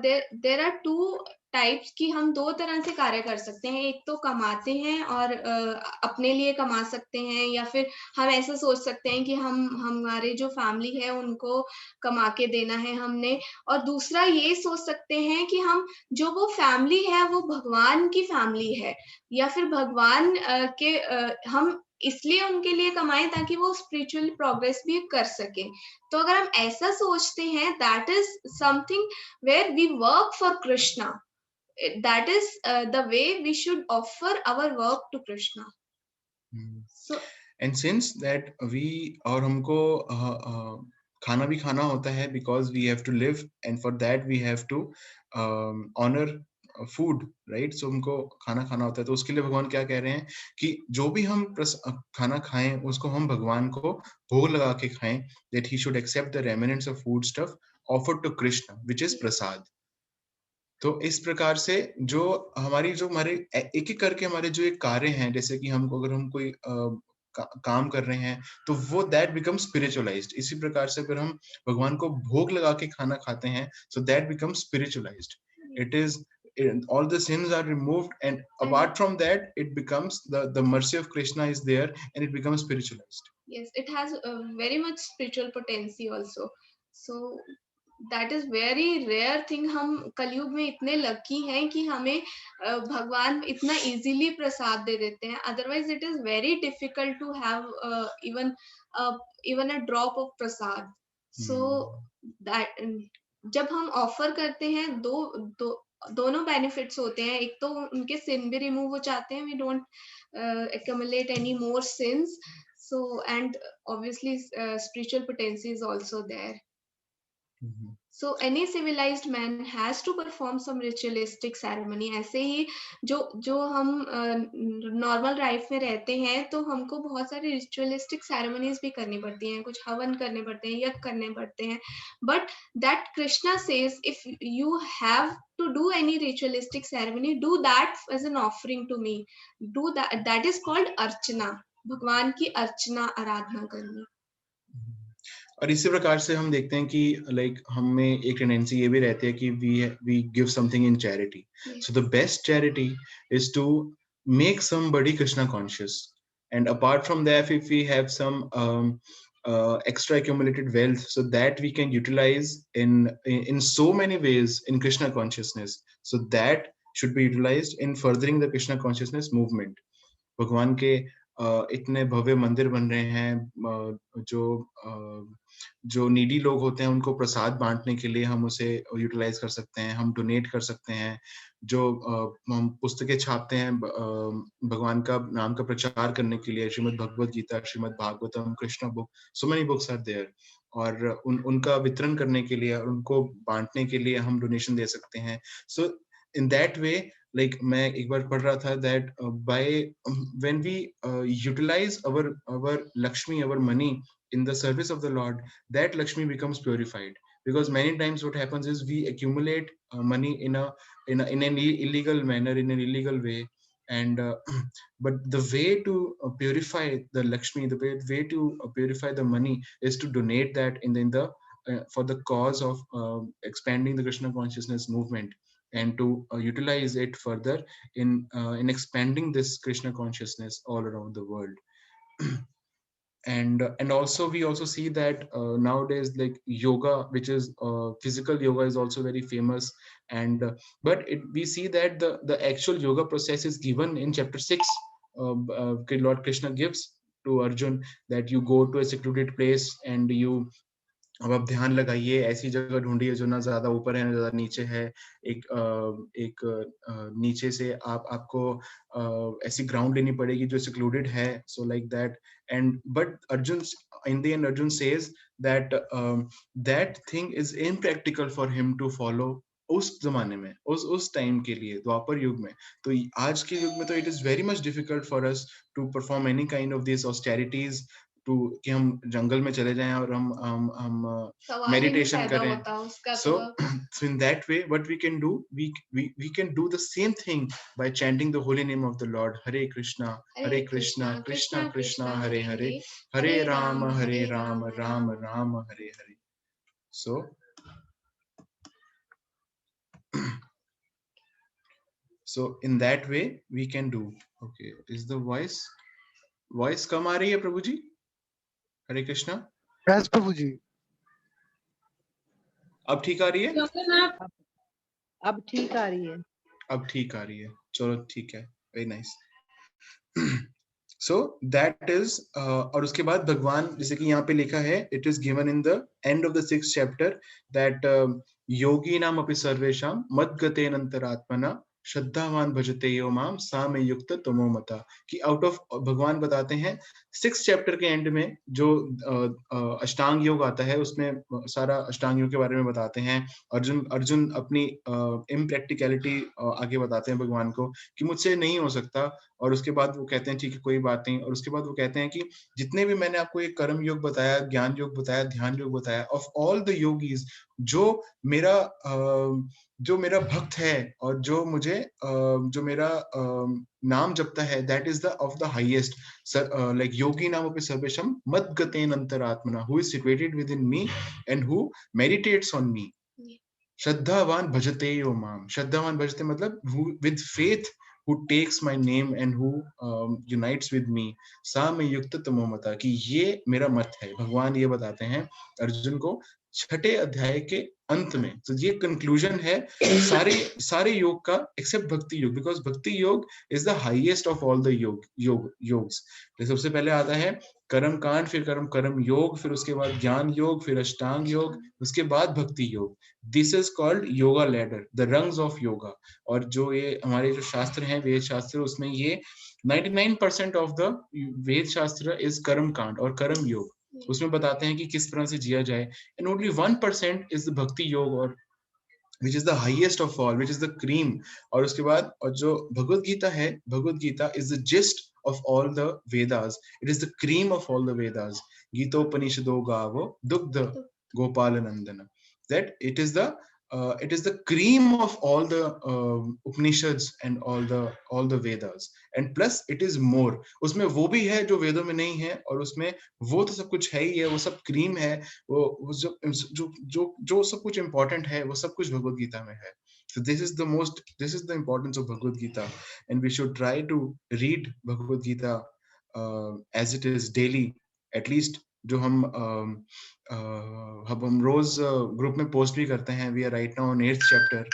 there are two types की हम दो तरह से कार्य कर सकते हैं. एक तो कमाते हैं और अपने लिए कमा सकते हैं, या फिर हम ऐसा सोच सकते हैं कि हमारे जो फैमिली है उनको कमा के देना है हमने. और दूसरा ये सोच सकते हैं कि हम जो वो फैमिली है वो भगवान की फैमिली है, या फिर भगवान के हम इसलिए उनके लिए कमाएं ताकि वो स्पिरिचुअल प्रोग्रेस भी कर सके. तो अगर हम ऐसा सोचते हैं, that is something where we work for Krishna. That is the way we should offer our work to Krishna. So and since that we और हमको खाना भी खाना होता है, because we have to live and for that we have to honor food, right? So हमको खाना खाना होता है, तो उसके लिए भगवान क्या कह रहे हैं कि जो भी हम खाना खाएं उसको हम भगवान को भोग लगा के खाएं, that he should accept the remnants of food stuff offered to Krishna, which is prasad. तो इस प्रकार से जो हमारे एक एक करके हमारे जो एक कार्य हैं, जैसे कि हमको अगर हम कोई काम कर रहे हैं तो वो दैट बिकम स्पिरिचुअलाइज्ड. इसी प्रकार से अगर हम भगवान को भोग लगा के खाना खाते हैं, so that become spiritualised. It is all the sins are removed, and apart from that it becomes the mercy of Krishna is there and it becomes spiritualized. Yes, it has very much spiritual potency also. So that is very rare thing. हम कलयुग में इतने lucky हैं कि हमें भगवान इतना easily प्रसाद दे देते हैं. Otherwise it is very difficult to have even a drop of prasad. So that जब हम ऑफर करते हैं दोनों बेनिफिट्स होते हैं. एक तो उनके सिन भी रिमूव हो जाते हैं, we don't accumulate any more sins. So and obviously spiritual potency is also there. So any civilized man has to perform some ritualistic ceremony. ऐसे ही जो हम नॉर्मल लाइफ में रहते हैं तो हमको बहुत सारी रिचुअलिस्टिक सेरेमनीज भी करनी पड़ती हैं, कुछ हवन करने पड़ते हैं, यज्ञ करने पड़ते हैं. But that Krishna says if you have to do any ritualistic ceremony, do that as an offering to me. Do that is called archana. भगवान की अर्चना, आराधना करनी. और इसी प्रकार से हम देखते हैं कि लाइक हमें एक टेंडेंसी ये भी रहती है कि we give something in charity. So the best charity is to make somebody Krishna conscious, and apart from that, if we have some extra accumulated wealth, so that we can utilize in so many ways in Krishna consciousness, so that should be utilized in furthering the Krishna consciousness movement. भगवान के इतने भव्य मंदिर बन रहे हैं, जो needy लोग होते हैं उनको प्रसाद बांटने के लिए हम उसे यूटिलाइज कर सकते हैं, हम डोनेट कर सकते हैं. जो हम पुस्तकें छापते हैं भगवान का नाम का प्रचार करने के लिए, Shrimad Bhagavad Gita, Shrimad Bhagavatam, Krishna book, so many books are there, और उनका वितरण करने के लिए, उनको बांटने के लिए हम डोनेशन दे सकते हैं. सो इन दैट वे, like मैं एक बार पढ़ रहा था that by when we utilize our Lakshmi, our money in the service of the Lord, that Lakshmi becomes purified. Because many times what happens is we accumulate money in an illegal manner, in an illegal way, and but the way to purify the Lakshmi, the way to purify the money is to donate that in the for the cause of expanding the Krishna consciousness movement, and to utilize it further in expanding this Krishna consciousness all around the world. And also we also see that nowadays, like yoga, which is physical yoga, is also very famous, and but we see that the actual yoga process is given in chapter 6. Lord Krishna gives to Arjun that you go to a secluded place and you, अब आप ध्यान लगाइए, ऐसी जगह ढूंढिए जो ना ज्यादा ऊपर है ना ज्यादा नीचे है, एक नीचे से आपको ऐसी ग्राउंड लेनी पड़ेगी जो secluded है, so like that. And but in the end Arjun says that that thing is impractical for him to follow उस जमाने में, उस टाइम के लिए, द्वापर युग में. तो आज के युग में तो it is very much difficult for us to perform any kind of these austerities, कि हम जंगल में चले जाएं और हम मेडिटेशन करें. So in that way, what we can do, we can do the same thing by chanting the holy name of the Lord. Hare Krishna, Krishna Krishna, Hare Hare, Hare Rama, Rama Rama, Hare Hare. So in that way we can do. Okay, is the voice कम आ रही है प्रभु जी? Hare Krishna. Yes प्रभु जी. अब ठीक आ रही है? अब ठीक आ रही है. अब ठीक आ रही है, चलो ठीक है, very nice. So that is और उसके बाद भगवान, जैसे कि यहाँ पे लिखा है, it is given in the end of the 6th chapter that योगी नाम अपि सर्वेषां मद्गतेन अंतरात्मना श्रद्धावान भजते यो माम सा में युक्त तमो मता. कि आउट ऑफ, भगवान बताते हैं 6th chapter के एंड में जो अष्टांग योग आता है, उसमें सारा अष्टांग योग के बारे में बताते हैं. अर्जुन अपनी इम्प्रैक्टिकलिटी आगे बताते हैं भगवान को कि मुझसे नहीं हो सकता, और उसके बाद वो कहते हैं ठीक है कोई बात नहीं, और उसके बाद वो कहते हैं कि जितने भी मैंने आपको एक कर्म योग बताया, ज्ञान योग बताया, ध्यान योग बताया, ऑफ ऑल द योगीज, जो मेरा भक्त है और जो मेरा नाम जपता है, that is the of the highest. Like योगी नाम अपि सर्वेषां मद्गतेन अंतरात्मना, who is situated within me and who meditates on me. श्रद्धावान भजते यो माम. श्रद्धावान भजते मतलब with faith, who takes my name and who unites with me, सा में युक्त तमो मता. कि ये मेरा मत है. भगवान ये बताते हैं अर्जुन को 6ठे अध्याय के अंत में. तो ये कंक्लूजन है सारे योग का एक्सेप्ट भक्ति योग, because bhakti yoga is the highest of all the yogas. सबसे पहले आता है कर्म कांड, फिर कर्म योग, फिर उसके बाद ज्ञान योग, फिर अष्टांग योग, उसके बाद भक्ति योग. This is called yoga ladder, the rungs of yoga. और जो ये हमारे जो शास्त्र हैं, वेद शास्त्र, उसमें ये 99% ऑफ द वेद शास्त्र इज कर्म कांड और कर्म योग. उसमें बताते हैं कि किस तरह से जिया जाए, एंड ओनली 1% इज द भक्ति योग, और which is the highest of all, which is the cream. और उसके बाद और जो भगवद गीता है, Bhagavad Gita is the gist of all the Vedas. It is the cream of all the Vedas. Gita Upanishado Gavo Dugdha Gopala Nandana. That it is the it is the cream of all the Upanishads and all the Vedas, and plus it is more. उसमें वो भी है जो वेदों में नहीं है, और उसमें वो तो सब कुछ है ही है, वो सब क्रीम है, वो जो सब कुछ important है, वो सब कुछ भगवद गीता में है. So this is the importance of Bhagavad Gita, and we should try to read Bhagavad Gita as it is daily, at least. जो हम रोज ग्रुप में पोस्ट भी करते हैं. We are right now on 8th chapter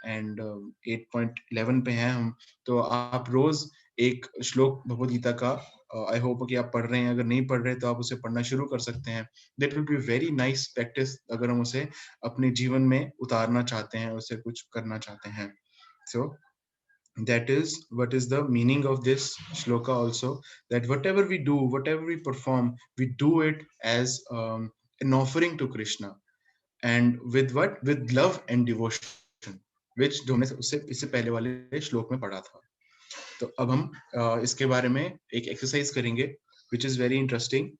and 8.11 पे हैं हम. तो आप रोज एक श्लोक भगवद गीता का आई होप कि आप पढ़ रहे हैं. अगर नहीं पढ़ रहे तो आप उसे पढ़ना शुरू कर सकते हैं. That will be very nice practice अगर हम उसे अपने जीवन में उतारना चाहते हैं, उसे कुछ करना चाहते हैं. सो that is what is the meaning of this shloka also, that whatever we do, whatever we perform, we do it as an offering to Krishna, and with what, with love and devotion, which जो हमने इससे पहले वाले श्लोक में पढ़ा था. तो अब हम इसके बारे में एक एक्सरसाइज करेंगे which is very interesting.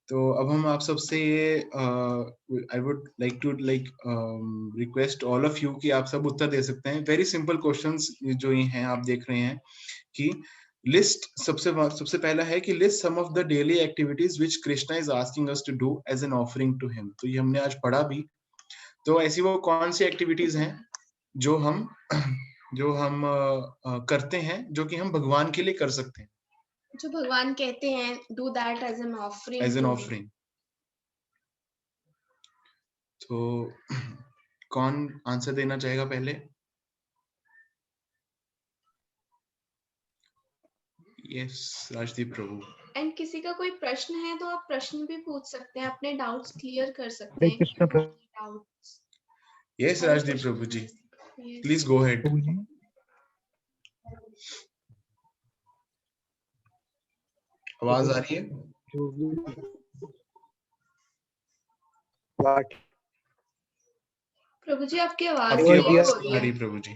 तो अब हम आप सबसे I would like to request all of you कि आप सब उत्तर दे सकते हैं. वेरी सिंपल क्वेश्चंस जो ये हैं आप देख रहे हैं कि लिस्ट सबसे पहला है कि list some of the daily activities which Krishna is asking us to do as an offering to him. तो ये हमने आज पढ़ा भी. तो ऐसी वो कौन सी एक्टिविटीज हैं जो हम करते हैं, जो कि हम भगवान के लिए कर सकते हैं, जो भगवान कहते हैं do that as an offering. As an offering. तो कौन आंसर देना चाहेगा पहले? Yes, Rajdeep Prabhu. एंड किसी का कोई प्रश्न है तो आप प्रश्न भी पूछ सकते हैं, अपने डाउट्स क्लियर कर सकते हरे हैं. Krishna Prabhu. Doubts. Yes Rajdeep Prabhu ji, please go ahead. Prabhu ji, आवाज आ रही है? जो भी पाठ प्रभु जी आपकी आवाज आपकी clear आवाज हो रही आ है. रही प्रभु जी.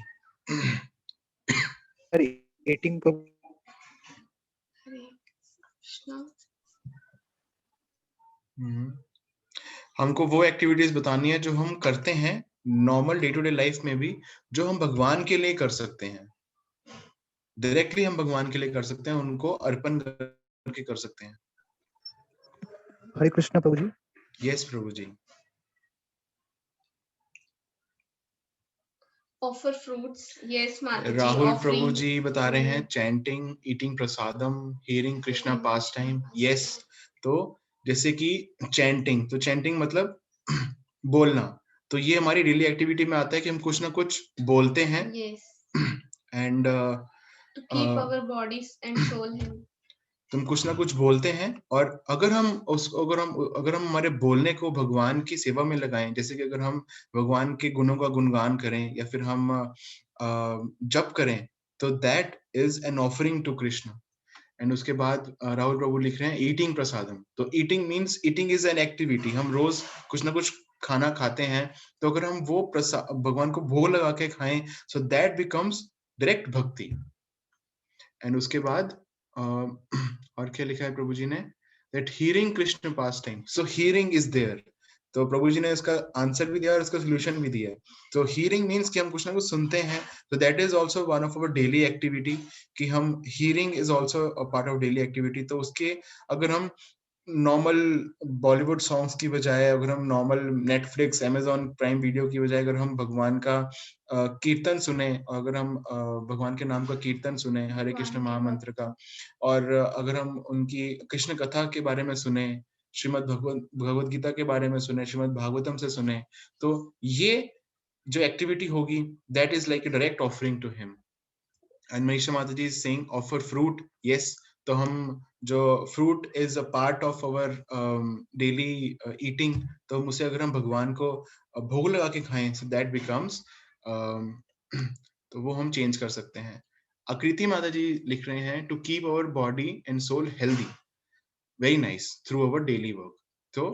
एटिंग प्रभु. हरे कृष्णा. हमको वो एक्टिविटीज बतानी है जो हम करते हैं normal day to day life में भी, जो हम भगवान के लिए कर सकते हैं, डायरेक्टली हम भगवान के लिए कर सकते हैं, उनको अर्पण करके कर सकते हैं. हरे कृष्ण प्रभु जी. यस प्रभु जी. Offer fruits. यस माता जी. राहुल प्रभु offering. जी बता रहे हैं chanting, eating prasadam, hearing Krishna pastime. Yes. तो जैसे कि चैंटिंग, तो चैंटिंग मतलब बोलना. तो ये हमारी डेली एक्टिविटी में आता है कि हम कुछ ना कुछ बोलते हैं. Yes. And To keep our bodies and soul healthy. तुम कुछ ना कुछ बोलते हैं, और अगर हम हमारे बोलने को भगवान की सेवा में लगाएं, जैसे कि अगर हम भगवान के गुणों का गुणगान करें या फिर हम जप करें, तो that is an offering to Krishna. And उसके बाद राहुल प्रभु लिख रहे हैं ईटिंग प्रसादम. तो eating means, eating is an activity. हम रोज कुछ ना कुछ खाना खाते हैं, तो अगर हम वो भगवान को भोग लगा के खाएं, सो दैट बिकम्स डायरेक्ट भक्ति. एंड उसके बाद और क्या लिखा है प्रभु जी ने, that hearing Krishna pastime. So hearing is there. तो प्रभु जी ने इसका आंसर भी दिया और इसका सोल्यूशन भी दिया है. तो hearing means कि हम कुछ ना कुछ सुनते हैं. So that is also one of our daily activity, कि हम hearing is also a part of daily activity. तो उसके अगर हम नॉर्मल बॉलीवुड सॉन्ग्स की बजाय, अगर हम normal Netflix, Amazon prime video की बजाय अगर हम भगवान का कीर्तन सुने, अगर हम भगवान के नाम का कीर्तन सुने, हरे कृष्ण महामंत्र का, और अगर हम उनकी कृष्ण कथा के बारे में सुने, श्रीमद् भगवद गीता के बारे में सुने, श्रीमद् भागवतम से सुने, तो ये जो एक्टिविटी होगी, that is like a direct offering to him. And Manisha माता जी is saying offer fruit. Yes. तो हम जो fruit is a part of our daily eating, तो उसे अगर हम भगवान को भोग लगा के खाएं, सो दैट बिकम्स, तो वो हम चेंज कर सकते हैं. आकृति माता जी लिख रहे हैं to keep our body and soul healthy. Very nice. Through our daily work. तो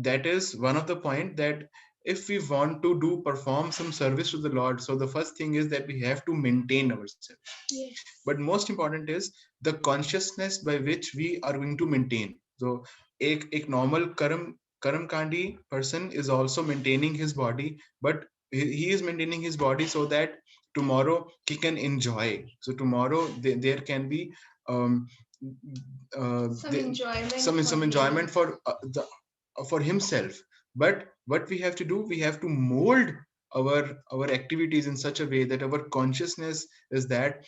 that is one of the point that if we want to perform some service to the Lord, so the first thing is that we have to maintain ourselves. Yes. But most important is the consciousness by which we are going to maintain. So एक normal कर्मकांडी person is also maintaining his body, but he is maintaining his body so that tomorrow he can enjoy. So tomorrow there can be um, Some enjoyment some for him. enjoyment for himself. But what we have to do, we have to mold our activities in such a way that our consciousness is that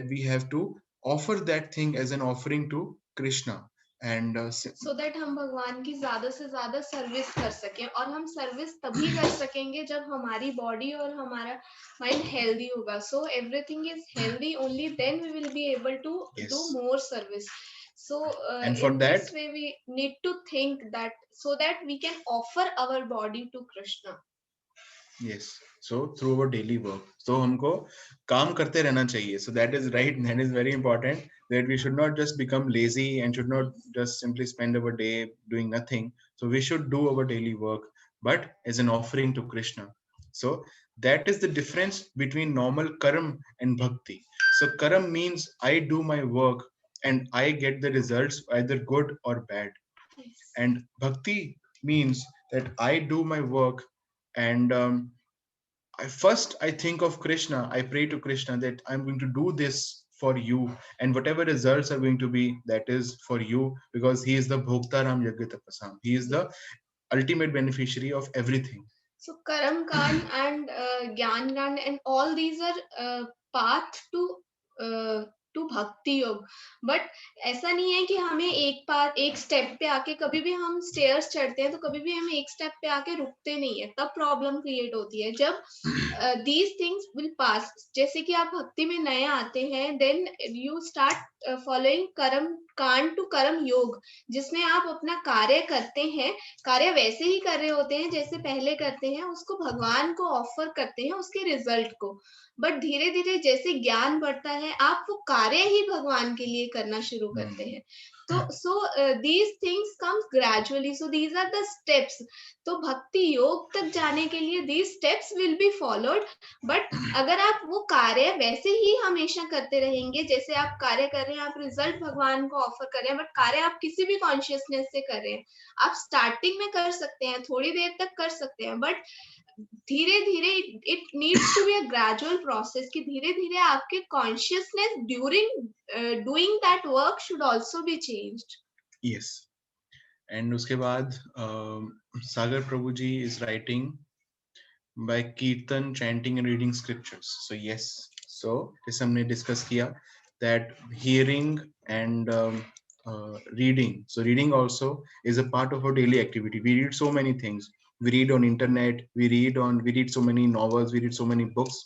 we have to offer that thing as an offering to Krishna. And so that हम भगवान की ज्यादा से ज्यादा service कर सकें, और हम सर्विस तभी कर सकेंगे जब हमारी बॉडी और हमारा माइंड हेल्दी होगा. So everything is healthy, only then we will be able to Yes. do more service. So And for in that- this way we need to think that so that we can offer our body to Krishna. yes, so through our daily work, so हमको काम करते रहना चाहिए. So that is right, that is very important, that we should not just become lazy and should not just simply spend our day doing nothing. So we should do our daily work, but as an offering to Krishna. So that is the difference between normal karam and bhakti. So karam means I do my work and I get the results either good or bad. Yes. And bhakti means that I do my work and I think of Krishna. I pray to Krishna that I'm going to do this for you, and whatever results are going to be, that is for you, because he is the Bhoktaram Yajna Tapasam. He is the ultimate beneficiary of everything. So Karam Kand and Gyan Kand and all these are path to Bhakti Yog. But ऐसा नहीं है कि हमें एक step पे आके, कभी भी हम स्टेयर्स चढ़ते हैं तो कभी भी हम एक स्टेप पे आके रुकते नहीं है, तब प्रॉब्लम क्रिएट होती है. जब these things will pass, जैसे कि आप भक्ति में नए आते हैं, then you start following कर्म कांड टू कर्म योग, जिसमें आप अपना कार्य करते हैं, कार्य वैसे ही कर रहे होते हैं जैसे पहले करते हैं, उसको भगवान को ऑफर करते हैं उसके रिजल्ट को. बट धीरे धीरे जैसे ज्ञान बढ़ता है, आप वो कार्य ही भगवान के लिए करना शुरू करते हैं. तो so these things comes gradually, so these are the steps. तो भक्ति योग तक जाने के लिए these steps will be followed. But अगर आप वो कार्य वैसे ही हमेशा करते रहेंगे, जैसे आप कार्य कर रहे हैं, आप रिजल्ट भगवान को ऑफर कर रहे हैं, बट कार्य आप किसी भी कॉन्शियसनेस से कर रहे हैं. आप स्टार्टिंग में कर सकते हैं, थोड़ी देर तक कर सकते हैं, बट धीरे धीरे it needs to be a gradual process, कि धीरे धीरे आपके consciousness during doing that work should also be changed. Yes. And उसके बाद सागर प्रभु जी is writing by Kirtan, chanting and reading scriptures. So yes, so जैसे हमने discuss किया that hearing and reading. So reading also is a part of our daily activity. We read so many things. We read on internet. We read so many novels. We read so many books.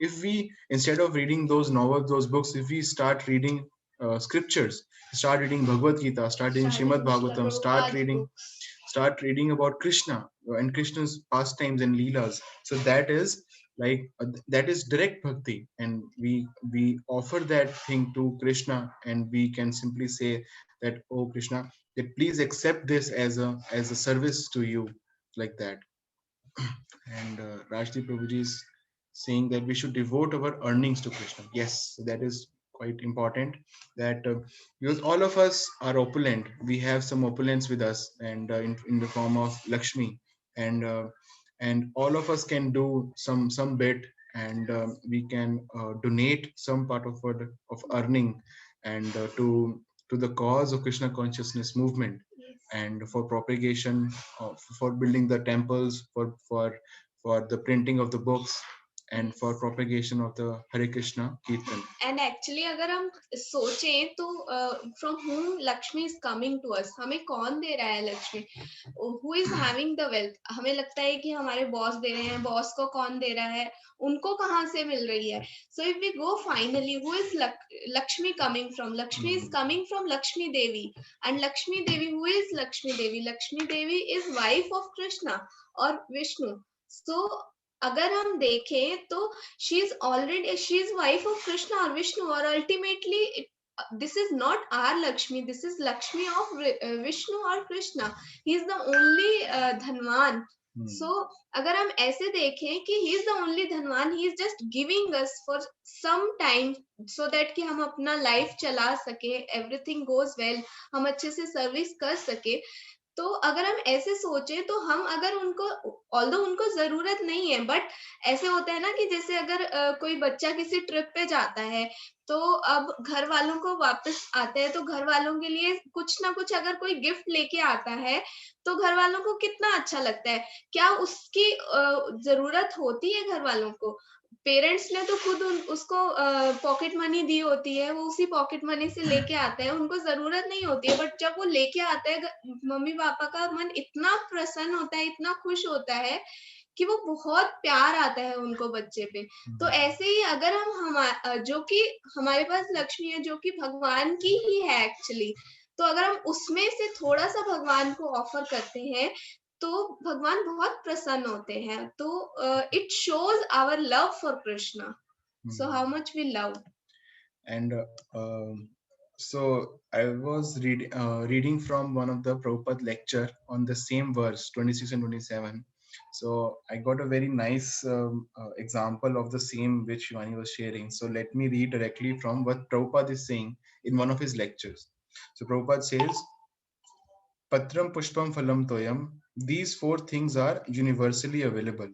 If we, instead of reading those novels, those books, if we start reading scriptures, start reading Bhagavad Gita, start reading Srimad Bhagavatam, start reading about Krishna and Krishna's pastimes and leelas. So that is like that is direct bhakti, and we offer that thing to Krishna, and we can simply say that, oh Krishna, that please accept this as a service to you, like that. And Rajdeep Prabhuji is saying that we should devote our earnings to Krishna. Yes, that is quite important, that because all of us are opulent, we have some opulence with us, and in the form of Lakshmi, and all of us can do some bit, and we can donate some part of earning, and to the cause of Krishna consciousness movement, and for propagation, for building the temples, for the printing of the books, and for propagation of the Hare Krishna Kirtan. And actually अगर हम सोचें तो from whom Lakshmi is coming to us, हमें कौन दे रहा है Lakshmi, who is having the wealth. हमें लगता है कि हमारे बॉस दे रहे हैं, बॉस को कौन दे रहा है, उनको कहाँ से मिल रही है. So if we go finally, who is Lakshmi coming from? Lakshmi is coming from Lakshmi Devi. And Lakshmi Devi, who is Lakshmi Devi? Lakshmi Devi is wife of Krishna or Vishnu. So अगर हम देखें तो she is wife of Krishna or Vishnu, or ultimately this is not our Lakshmi, this is Lakshmi of Vishnu or Krishna. He is the only Dhanwan. So अगर हम ऐसे देखें कि he is the only Dhanwan, he is just giving us for some time so that कि हम अपना life चला सके, everything goes well, हम अच्छे से service कर सके. तो अगर हम ऐसे सोचे तो हम अगर उनको ऑल्दो उनको जरूरत नहीं है, बट ऐसे होता है ना कि जैसे अगर कोई बच्चा किसी ट्रिप पे जाता है तो अब घर वालों को वापस आते हैं तो घर वालों के लिए कुछ ना कुछ अगर कोई गिफ्ट लेके आता है तो घर वालों को कितना अच्छा लगता है। क्या उसकी जरूरत होती है घर वालों को? पेरेंट्स ने तो खुद उसको पॉकेट मनी दी होती है, वो उसी पॉकेट मनी से लेके आते हैं, उनको जरूरत नहीं होती है, बट जब वो लेके आते हैं मम्मी पापा का मन इतना प्रसन्न होता है, इतना खुश होता है कि वो बहुत प्यार आता है उनको बच्चे पे। तो ऐसे ही अगर जो कि हमारे पास लक्ष्मी है जो कि भगवान की ही है एक्चुअली, तो अगर हम उसमें से थोड़ा सा भगवान को ऑफर करते हैं तो भगवान बहुत प्रसन्न होते हैं। तो it shows our love for Krishna, so how much we love. And so I was reading from one of the Prabhupada lecture on the same verse 26 and 27. So I got a very nice example of the same which Shivani was sharing. So let me read directly from what Prabhupada is saying in one of his lectures. So Prabhupada says, Patram Pushpam Phalam Toyam. These four things are universally available.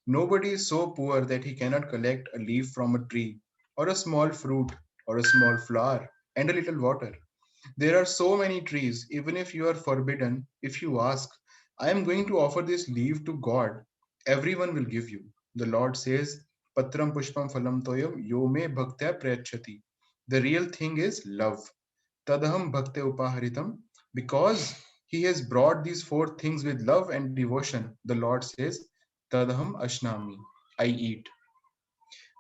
Nobody is so poor that he cannot collect a leaf from a tree, or a small fruit, or a small flower, and a little water. There are so many trees, even if you are forbidden, if you ask, I am going to offer this leaf to God, everyone will give you. The Lord says, Patram Pushpam Phalam Toyam Yome Bhaktya Prayachati. The real thing is love. Tadaham Bhakte Upaharitam. Because he has brought these four things with love and devotion, the Lord says, Tadaham Ashnami. I eat.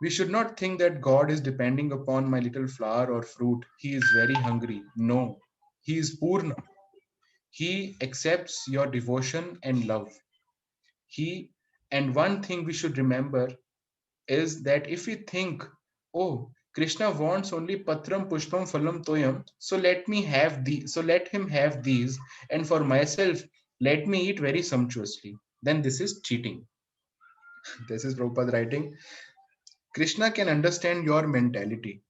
We should not think that God is depending upon my little flower or fruit. He is very hungry. No, He is Purna. He accepts your devotion and love. He, and one thing we should remember is that if we think, oh, Krishna wants only Patram Pushpam Phalam Toyam, so let him have these, and for myself, let me eat very sumptuously, then this is cheating. This is Prabhupada writing. Krishna can understand your mentality.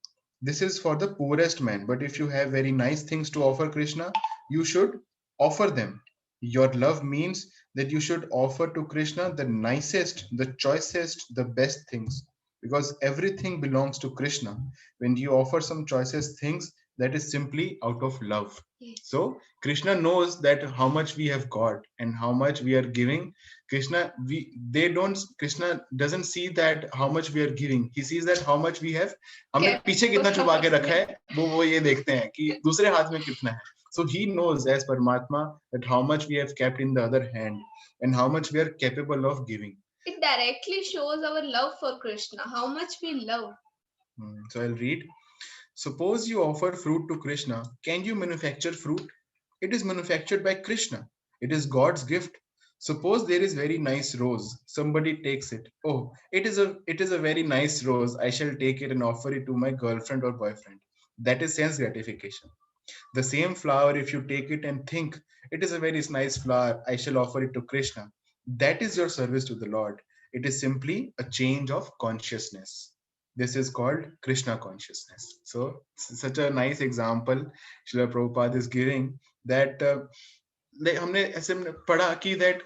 This is for the poorest man, but if you have very nice things to offer Krishna, you should offer them. Your love means that you should offer to Krishna the nicest, the choicest, the best things, because everything belongs to Krishna. When you offer some choicest things, that is simply out of love. So Krishna knows that how much we have got and how much we are giving. Krishna doesn't see that how much we are giving. He sees that how much we have. हमने पीछे कितना छुपा के रखा है, वो ये देखते हैं कि दूसरे हाथ में कितना है. So he knows as Paramatma that how much we have kept in the other hand and how much we are capable of giving. It directly shows our love for Krishna, how much we love. So I'll read. Suppose you offer fruit to Krishna. Can you manufacture fruit? It is manufactured by Krishna. It is God's gift. Suppose there is very nice rose. Somebody takes it. Oh, it is a very nice rose. I shall take it and offer it to my girlfriend or boyfriend. That is sense gratification. The same flower, if you take it and think, it is a very nice flower, I shall offer it to Krishna. That is your service to the Lord. It is simply a change of consciousness. This is called Krishna consciousness. So, such a nice example Srila Prabhupada is giving that हमने ऐसे पढ़ा कि that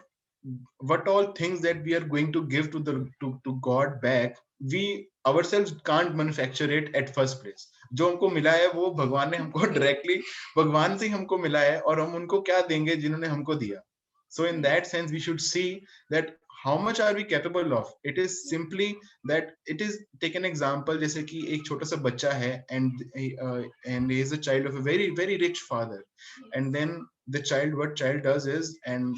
what all things that we are going to give to God back, we ourselves can't manufacture it at first place. जो हमको मिला है वो भगवान ने हमको डायरेक्टली भगवान से हमको मिला है और हम उनको क्या देंगे जिन्होंने हमको दिया. So in that sense we should see that how much are we capable of. It is simply that it is, take an example, जैसे कि एक छोटा सा बच्चा है and he is a child of a very very rich father, and then what child does is, and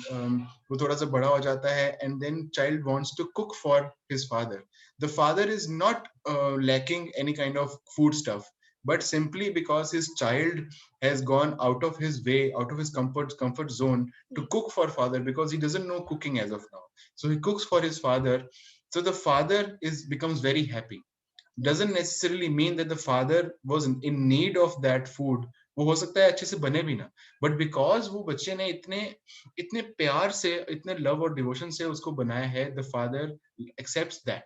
वो थोड़ा सा बड़ा हो जाता है and then child wants to cook for his father. The father is not lacking any kind of food stuff, but simply because his child has gone out of his way, out of his comfort zone to cook for father, because he doesn't know cooking as of now. So he cooks for his father. So the father becomes very happy. Doesn't necessarily mean that the father was in need of that food. वो हो सकता है अच्छे से बने भी ना, but because वो बच्चे ने इतने प्यार से, इतने love और devotion से उसको बनाया है, the father accepts that.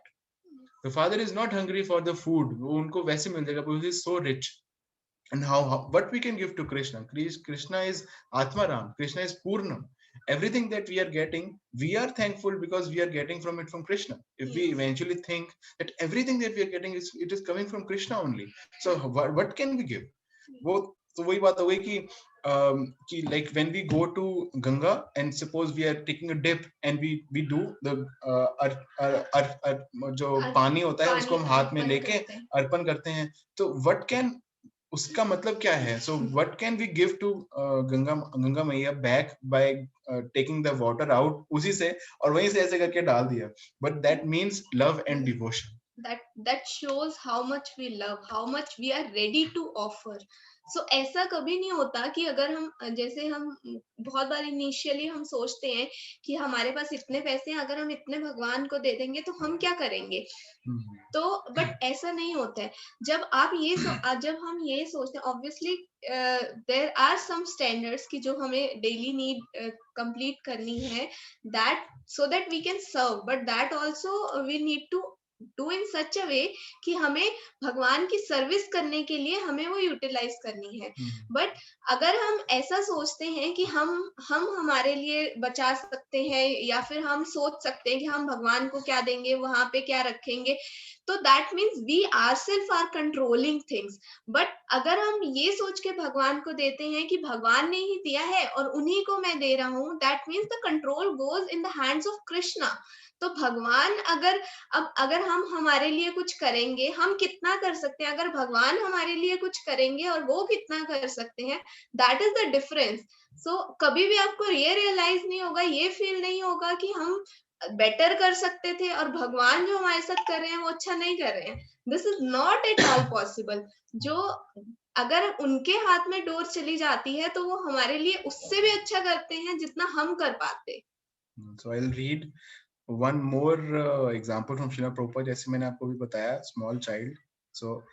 The father is not hungry for the food. वो उनको वैसे मिल जाएगा because he is so rich. And how what we can give to Krishna. Krishna is Atmaram. Krishna is Purnam. Everything that we are getting, we are thankful because we are getting from it from Krishna. If we Yes. eventually think that everything that we are getting is it is coming from Krishna only, so what can we give? वो तो वही बात हो गई कि like when we go to Ganga and suppose we are taking a dip and we do the जो पानी होता है उसको हम हाथ में लेके अर्पण करते हैं, तो what can उसका मतलब क्या है? So what can we give to Ganga मैया back by taking the water out उसी से और वहीं से ऐसे करके डाल दिया, but that means love and devotion. That shows how much we love, how much we are ready to offer. So ऐसा कभी नहीं होता कि अगर हम जैसे हम बहुत बार इनिशियली हम सोचते हैं कि हमारे पास इतने पैसे हैं, अगर हम इतने भगवान को दे देंगे तो हम क्या करेंगे. तो बट ऐसा नहीं होता है. जब हम ये सोचते हैं, obviously there are some standards कि जो हमें डेली नीड कंप्लीट करनी है, that so that we can serve, but that also we need to do in such a way कि हमें भगवान की सर्विस करने के लिए हमें वो यूटिलाइज करनी है. बट अगर हम ऐसा सोचते हैं कि हम हमारे लिए बचा सकते हैं या फिर हम सोच सकते हैं कि हम भगवान को क्या देंगे, वहां पे क्या रखेंगे, तो that means we ourselves are controlling things. But अगर हम ये सोच के भगवान को देते हैं कि भगवान ने ही दिया है और उन्हीं को मैं दे रहा हूँ, that means the control goes in the hands of Krishna. तो भगवान अगर हम हमारे लिए कुछ करेंगे, हम कितना कर सकते हैं, अगर भगवान हमारे लिए कुछ करेंगे और वो कितना कर सकते हैं, दैट इज द डिफरेंस. सो कभी भी आपको ये रियलाइज नहीं होगा, ये फील नहीं होगा कि हम बेटर कर सकते थे और भगवान जो हमारे साथ कर रहे हैं वो अच्छा नहीं कर रहे हैं. This is not at all possible. जो अगर उनके हाथ में डोर चली जाती है तो वो हमारे लिए उससे भी अच्छा करते हैं जितना हम कर पाते. So I'll read one more example from Srila Prabhupada. जैसे मैंने आपको भी बताया, small child. So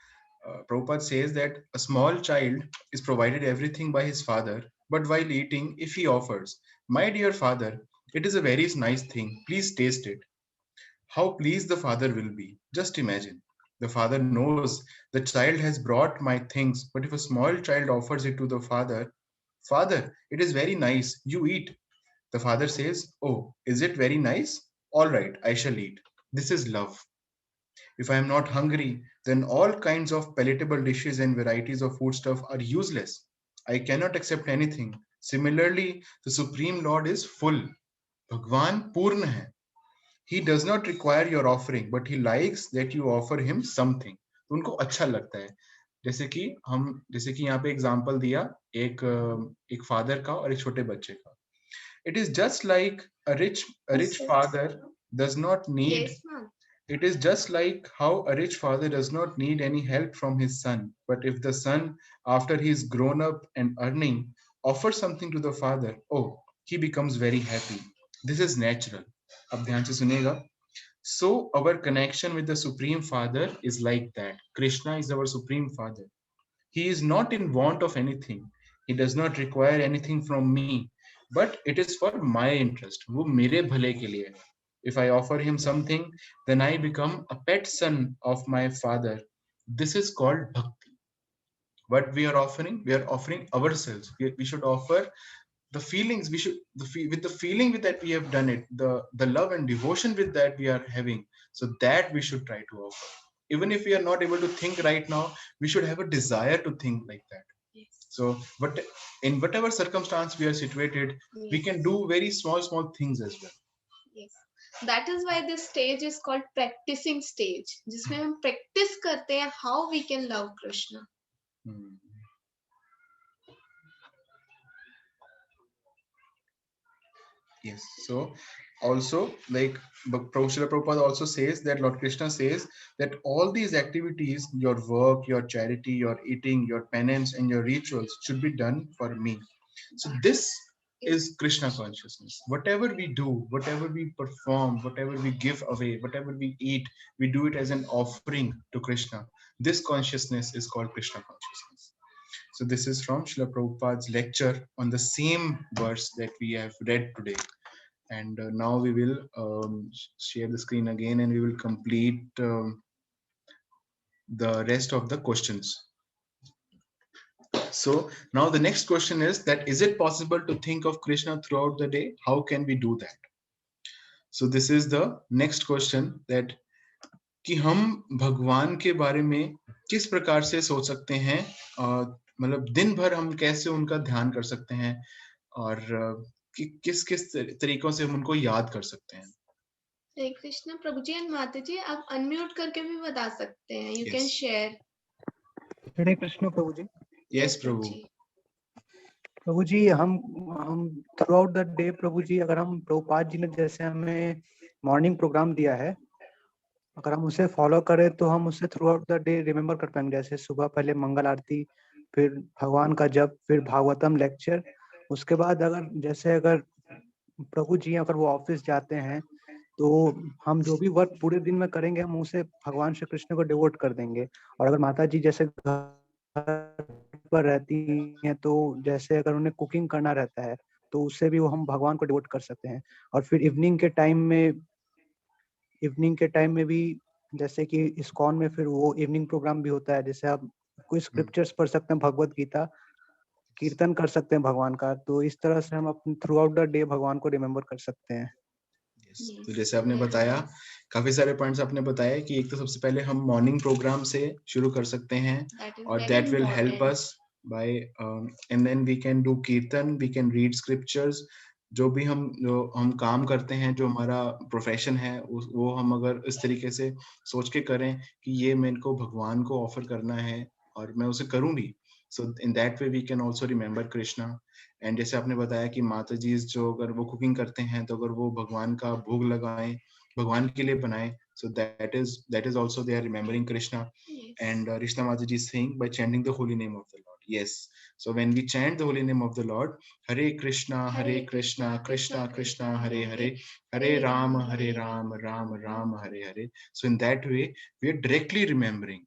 Prabhupada says that a small child is provided everything by his father, but while eating, if he offers, "My dear father, it is a very nice thing. Please taste it." How pleased the father will be. Just imagine. The father knows the child has brought my things, but if a small child offers it to the father, "Father, it is very nice. You eat." The father says, "Oh, is it very nice? All right, I shall eat." This is love. If I am not hungry, then all kinds of palatable dishes and varieties of foodstuff are useless. I cannot accept anything. Similarly, the Supreme Lord is full. Bhagwan Purna hai. He does not require your offering, but he likes that you offer him something. तो उनको अच्छा लगता है. जैसे कि यहाँ पे example दिया एक फादर का और एक छोटे बच्चे का. It is just like a rich father does not need. Yes, ma'am. It is just like how a rich father does not need any help from his son. But if the son, after he is grown up and earning, offers something to the father, oh, he becomes very happy. This is natural. अब ध्यान से सुनिएगा. So our connection with the Supreme Father is like that. Krishna is our Supreme Father. He is not in want of anything. He does not require anything from me. But it is for my interest. वो मेरे भले के लिए है. If I offer him something, then I become a pet son of my father. This is called bhakti. What we are offering ourselves. We should offer the feelings. With the feeling with that we have done it, the love and devotion with that we are having. So that we should try to offer. Even if we are not able to think right now, we should have a desire to think like that. Yes. So, but in whatever circumstance we are situated, we can do very small things as well. Yes. That is why this stage is called practicing stage, जिसमें हम practice करते हैं how we can love Krishna. Yes. So also, like Srila Prabhupada also says that Lord Krishna says that all these activities, your work, your charity, your eating, your penance, and your rituals should be done for me. So this is Krishna consciousness. Whatever we do, whatever we perform, whatever we give away, whatever we eat, we do it as an offering to Krishna. This consciousness is called Krishna consciousness. So this is from Srila Prabhupada's lecture on the same verse that we have read today. And now we will share the screen again and we will complete the rest of the questions. So now the next question is that is it possible to think of Krishna throughout the day? How can we do that? So this is the next question, that कि हम भगवान के बारे में किस प्रकार से सोच सकते हैं, मतलब दिन भर हम कैसे उनका ध्यान कर सकते हैं, और किस किस तरीकों से हम उनको याद कर सकते हैं. हरे कृष्णा प्रभु जी एंड माता जी, आप अनम्यूट करके भी बता सकते हैं. You can Yes. Share. Hare Krishna प्रभु जी. Yes, प्रभु. प्रभु जी, हम थ्रू आउट द डे प्रभु जी, अगर हम प्रभुपाद जी ने जैसे हमें मॉर्निंग प्रोग्राम दिया है, अगर हम उसे फॉलो करें तो हम उसे through out the day remember कर पाएंगे. जैसे सुबह पहले मंगल आरती, फिर भगवान का जप, फिर भागवतम लेक्चर. उसके बाद अगर प्रभु जी अगर वो ऑफिस जाते हैं तो हम जो भी वर्क पूरे दिन में करेंगे हम उसे भगवान श्री कृष्ण को डिवोट कर देंगे. और अगर माता जी जैसे घर पर रहती हैं तो जैसे अगर उन्हें कुकिंग करना रहता है तो उससे भी वो हम भगवान को डिवोट कर सकते हैं. और फिर इवनिंग के टाइम में भी जैसे कि इस्कॉन में फिर वो इवनिंग प्रोग्राम भी होता है. जैसे आप कोई स्क्रिप्चर्स पढ़ सकते हैं, भगवत गीता कीर्तन कर सकते हैं भगवान का. तो इस तरह से हम अपने थ्रू आउट द डे भगवान को रिमेम्बर कर सकते हैं. तो जैसे आपने बताया, काफी सारे पॉइंट्स आपने बताया कि एक तो सबसे पहले हम मॉर्निंग प्रोग्राम से शुरू कर सकते हैं, और that will help us by, and then we can do kirtan, we can read scriptures. जो हम काम करते हैं, जो हमारा प्रोफेशन है, वो हम अगर इस तरीके से सोच के करें कि ये मेरे को भगवान को ऑफर करना है और मैं उसे करूं भी, so in that way we can also remember Krishna. And जैसे आपने बताया कि माता जी जो अगर वो कुकिंग करते हैं तो अगर वो भगवान का भोग लगाएं, भगवान के लिए बनाएं, so that is also they are remembering Krishna. Yes. And Rishna Mataji is saying by chanting the holy name of the Lord. Yes, so when we chant the holy name of the Lord, Hare Krishna Krishna Krishna Hare Hare, Hare Ram Ram Ram Hare Hare, so in that way we are directly remembering